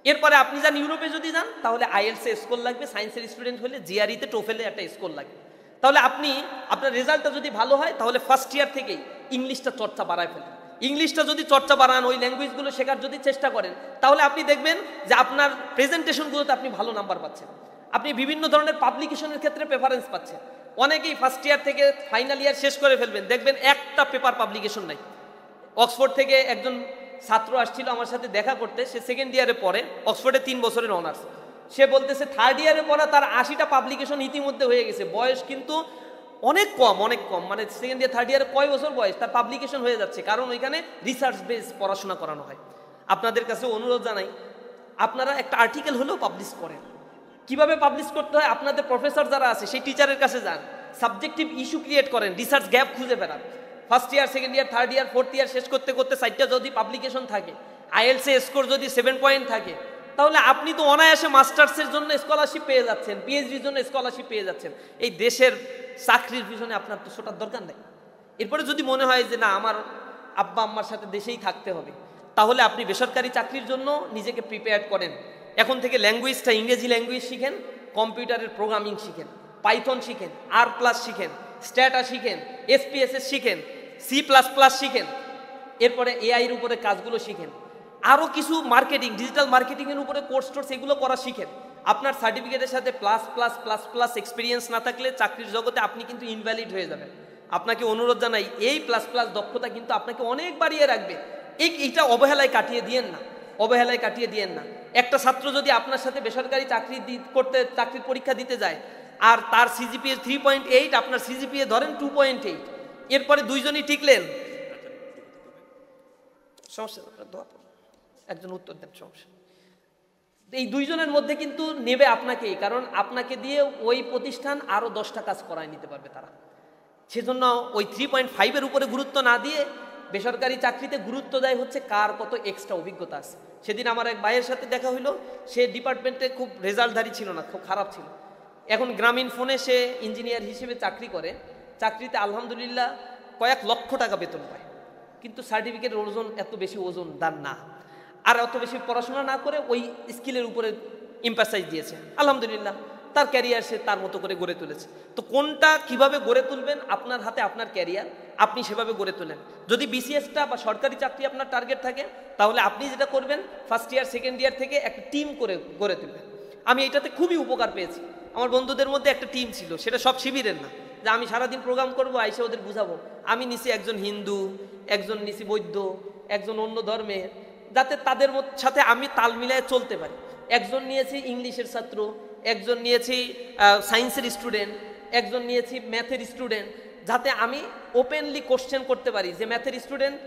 এরপরে আপনি যান ইউরোপে যদি যান, তাহলে আইএলসে স্কোর লাগবে, সায়েন্সের স্টুডেন্ট হলে জিআরইতে টোফেলে একটা স্কোর লাগবে। তাহলে আপনি আপনার রেজাল্টটা যদি ভালো হয়, তাহলে ফার্স্ট ইয়ার থেকেই ইংলিশটা চর্চা বাড়ায় ফেলেন। ইংলিশটা যদি চর্চা বাড়ান, ওই ল্যাঙ্গুয়েজগুলো শেখার যদি চেষ্টা করেন, তাহলে আপনি দেখবেন যে আপনার প্রেজেন্টেশনগুলোতে আপনি ভালো নাম্বার পাচ্ছেন, আপনি বিভিন্ন ধরনের পাবলিকেশনের ক্ষেত্রে প্রেফারেন্স পাচ্ছেন। অনেকেই ফার্স্ট ইয়ার থেকে ফাইনাল ইয়ার শেষ করে ফেলবেন, দেখবেন একটা পেপার পাবলিকেশন নাই। অক্সফোর্ড থেকে একজন ছাত্র আসছিল আমার সাথে দেখা করতে, সে সেকেন্ড ইয়ারে পড়ে, অক্সফোর্ডে 3 বছরের অনার্স। সে বলতেছে থার্ড ইয়ারে পড়া তার 80টা পাবলিকেশন ইতিমধ্যে হয়ে গেছে, বয়স কিন্তু অনেক কম, অনেক কম, মানে সেকেন্ড ইয়ার থার্ড ইয়ারে কয় বছর বয়স, তার পাবলিকেশন হয়ে যাচ্ছে, কারণ ওইখানে রিসার্চ বেস পড়াশোনা করানো হয়। আপনাদের কাছে অনুরোধ জানাই, আপনারা একটা আর্টিকেল হলেও পাবলিশ করেন। কিভাবে পাবলিশ করতে হয়, আপনাদের প্রফেসর যারা আছে সেই টিচারের কাছে যান, সাবজেক্টিভ ইস্যু ক্রিয়েট করেন, রিসার্চ গ্যাপ খুঁজে বেড়ান। First year, second year, third year, fourth year শেষ করতে করতে 4টা যদি পাবলিকেশন থাকে, আইএলসে স্কোর যদি 7 পয়েন্ট থাকে, তাহলে আপনি তো অনায়াসে মাস্টার্সের জন্য স্কলারশিপ পেয়ে যাচ্ছেন, পিএইচডির জন্য স্কলারশিপ পেয়ে যাচ্ছেন। এই দেশের চাকরির পিছনে আপনার তো ছোটার দরকার নেই। এরপরে যদি মনে হয় যে না, আমার আব্বা আম্মার সাথে দেশেই থাকতে হবে, তাহলে আপনি বেসরকারি চাকরির জন্য নিজেকে প্রিপেয়ার করেন। এখন থেকে ল্যাঙ্গুয়েজটা ইংরেজি ল্যাঙ্গুয়েজ শিখেন, কম্পিউটারের প্রোগ্রামিং শিখেন, পাইথন শিখেন, R+ শিখেন, স্ট্যাটা শিখেন, SPSS শিখেন, C++ শিখেন, এরপরে এআইয়ের উপরে কাজগুলো শিখেন, আরও কিছু মার্কেটিং, ডিজিটাল মার্কেটিংয়ের উপরে কোর্স টোর্স এগুলো করা শিখেন। আপনার সার্টিফিকেটের সাথে প্লাস এক্সপিরিয়েন্স না থাকলে চাকরির জগতে আপনি কিন্তু ইনভ্যালিড হয়ে যাবেন। আপনাকে অনুরোধ জানাই, এই প্লাস দক্ষতা কিন্তু আপনাকে অনেক বাড়িয়ে রাখবে। এইটা অবহেলায় কাটিয়ে দিয়েন না, অবহেলায় কাটিয়ে দিয়েন না। একটা ছাত্র যদি আপনার সাথে বেসরকারি চাকরির পরীক্ষা দিতে যায়, আর তার সিজিপিএ 3.8, আপনার সিজিপিএ ধরেন 2.8, এরপরে দুইজনই টিকলেন, সমস্যা একজন উত্তর দেন, সমস্যা। এই দুইজনের মধ্যে কিন্তু নেবে আপনাকেই, কারণ আপনাকে দিয়ে ওই প্রতিষ্ঠান আরো 10টা কাজ করায় নিতে পারবে তারা। সেজন্য ওই 3.5-এর উপরে গুরুত্ব না দিয়ে বেসরকারি চাকরিতে গুরুত্ব দেয় হচ্ছে কার কত এক্সট্রা অভিজ্ঞতা আছে। সেদিন আমার এক ভাইয়ের সাথে দেখা হইলো, সে ডিপার্টমেন্টে খুব রেজাল্টধারী ছিল না, খুব খারাপ ছিল। এখন গ্রামীণ ফোনে সে ইঞ্জিনিয়ার হিসেবে চাকরি করে, চাকরিতে আলহামদুলিল্লাহ কয়েক লক্ষ টাকা বেতন পায়, কিন্তু সার্টিফিকেটের ওজন এত বেশি ওজন দান না, আর অত বেশি পড়াশোনা না করে ওই স্কিলের উপরে এমফাসাইজ দিয়েছে। আলহামদুলিল্লাহ তার ক্যারিয়ার সে তার মতো করে গড়ে তুলেছে। তো কোনটা কিভাবে গড়ে তুলবেন, আপনার হাতে, আপনার ক্যারিয়ার, আপনি সেভাবে গড়ে তোলেন। যদি বিসিএসটা বা সরকারি চাকরি আপনার টার্গেট থাকে, তাহলে আপনি যেটা করবেন, ফার্স্ট ইয়ার সেকেন্ড ইয়ার থেকে একটা টিম করে গড়ে তুলবেন। আমি এটাতে খুবই উপকার পেয়েছি। আমার বন্ধুদের মধ্যে একটা টিম ছিল, সেটা সব শিবিরের না, যে আমি সারাদিন প্রোগ্রাম করবো, আইসে ওদের বুঝাবো। আমি নিছি একজন হিন্দু, একজন নিছি বৌদ্ধ, একজন অন্য ধর্মের, যাতে তাদের সাথে আমি তাল মিলায় চলতে পারি। একজন নিয়েছি ইংলিশের ছাত্র, একজন নিয়েছি সায়েন্সের স্টুডেন্ট, একজন নিয়েছি ম্যাথের স্টুডেন্ট, যাতে আমি ওপেনলি কোশ্চেন করতে পারি, যে ম্যাথের স্টুডেন্ট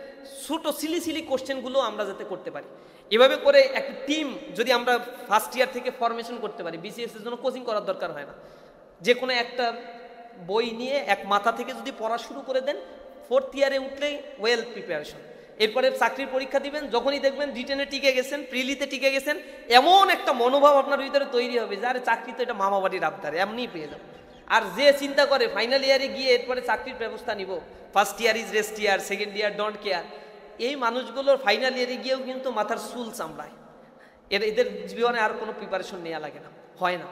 ছোটো সিলি কোশ্চেনগুলো আমরা যাতে করতে পারি। এভাবে করে একটা টিম যদি আমরা ফার্স্ট ইয়ার থেকে ফরমেশন করতে পারি, বিসিএস এর জন্য কোচিং করার দরকার হয় না, যে কোনো একটা বই নিয়ে এক মাথা থেকে যদি পড়া শুরু করে দেন, ফোর্থ ইয়ারে উঠলেই ওয়েল প্রিপারেশন। এরপরে চাকরির পরীক্ষা দিবেন, যখনই দেখবেন রিটেনে টিকে গেছেন, প্রিলিতে টিকে গেছেন, এমন একটা মনোভাব আপনার ভিতরে তৈরি হবে যে আরে চাকরি তো এটা মামা বাড়ির আবদার, এমনিই পেয়ে যাবে। আর যে চিন্তা করে ফাইনাল ইয়ারে গিয়ে এরপরে চাকরির ব্যবস্থা নিব, first year is rest year, second year don't care, এই মানুষগুলোর ফাইনাল ইয়ারে গিয়েও কিন্তু মাথার চুল চামড়ায়। এদের জীবনে আর কোনো প্রিপারেশন নেওয়া লাগে না, হয় না।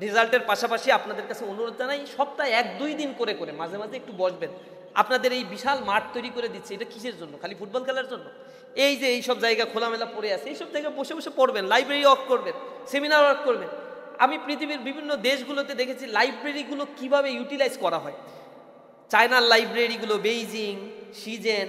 রেজাল্টের পাশাপাশি আপনাদের কাছে অনুরোধ জানাই, সপ্তাহে 1-2 দিন করে মাঝে মাঝে একটু বসবেন। আপনাদের এই বিশাল মাঠ তৈরি করে দিচ্ছে, এটা কিসের জন্য? খালি ফুটবল খেলার জন্য? এই যে এইসব জায়গা খোলামেলা পড়ে আছে, এইসব জায়গায় বসে বসে পড়বেন, লাইব্রেরি ওয়ার্ক করবেন, সেমিনার ওয়ার্ক করবেন। আমি পৃথিবীর বিভিন্ন দেশগুলোতে দেখেছি লাইব্রেরিগুলো কিভাবে ইউটিলাইজ করা হয়। চায়নার লাইব্রেরিগুলো, বেইজিং, শিজেন,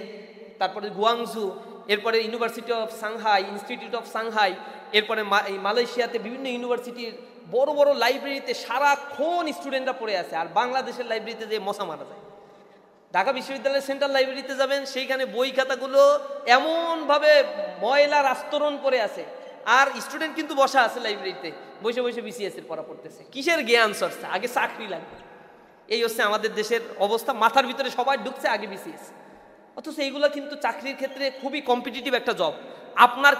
তারপরে গুয়াংজু, এরপরে university of Shanghai, institute of Shanghai, এরপরে মালয়েশিয়াতে বিভিন্ন ইউনিভার্সিটির বড় বড় লাইব্রেরিতে সারাক্ষণ স্টুডেন্টরা পড়ে আছে। আর বাংলাদেশের লাইব্রেরিতে যে মশা মারা যায়। ঢাকা বিশ্ববিদ্যালয়ের সেন্ট্রাল লাইব্রেরিতে যাবেন, সেইখানে বই খাতাগুলো এমনভাবে ময়লার আস্তরণ করে আছে, আর স্টুডেন্ট কিন্তু বসা আছে লাইব্রেরিতে, বসে বসে বিসিএস এর পড়া পড়তেছে। কিসের জ্ঞান চর্চা? আগে চাকরি লাগবে। এই হচ্ছে আমাদের দেশের অবস্থা, মাথার ভিতরে সবাই ঢুকছে আগে বিসিএস। অথচ এইগুলো কিন্তু চাকরির ক্ষেত্রে খুবই কম্পিটিটিভ একটা জব। আপনার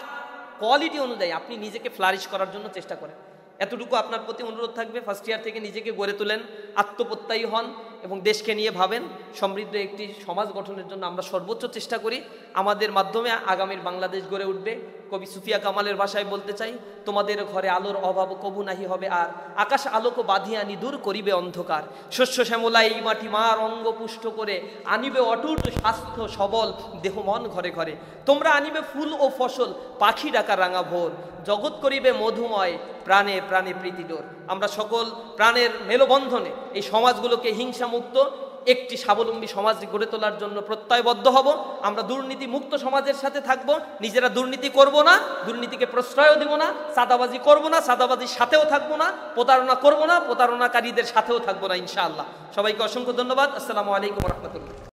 কোয়ালিটি অনুযায়ী আপনি নিজেকে ফ্লারিশ করার জন্য চেষ্টা করেন। এতটুকু আপনার প্রতি অনুরোধ থাকবে, ফার্স্ট ইয়ার থেকে নিজেকে গড়ে তোলেন, আত্মপ্রত্যয়ী হন এবং দেশকে নিয়ে ভাবেন। সমৃদ্ধ একটি সমাজ গঠনের জন্য আমরা সর্বোচ্চ চেষ্টা করি। আমাদের মাধ্যমে আগামীর বাংলাদেশ গড়ে উঠবে। কবি সুফিয়া কামালের ভাষায় বলতে চাই, তোমাদের ঘরে আলোর অভাব কবু নাহি হবে আর, আকাশ আলোক বাঁধিয়া নিদূর করিবে অন্ধকার, শস্য শ্যামলা এই মাটি মার অঙ্গ পুষ্ট করে, আনিবে অটুট স্বাস্থ্য সবল দেহ মন ঘরে ঘরে, তোমরা আনিবে ফুল ও ফসল পাখি ডাকা রাঙা ভোর, জগৎ করিবে মধুময় প্রাণে প্রাণে প্রীতিডোর। আমরা সকল প্রাণের মেলবন্ধনে এই সমাজগুলোকে হিংসা মুক্ত একটি স্বাবলম্বী সমাজ গড়ে তোলার জন্য প্রত্যয়বদ্ধ হব। আমরা দুর্নীতি মুক্ত সমাজের সাথে থাকব, নিজেরা দুর্নীতি করব না, দুর্নীতিকে প্রশ্রয়ও দেব না, চাঁদাবাজি করব না, চাঁদাবাজির সাথেও থাকবো না, প্রতারণা করব না, প্রতারণাকারীদের সাথেও থাকবো না ইনশাআল্লাহ। সবাইকে অসংখ্য ধন্যবাদ। আসসালামু আলাইকুম ওয়া রাহমাতুল্লাহ।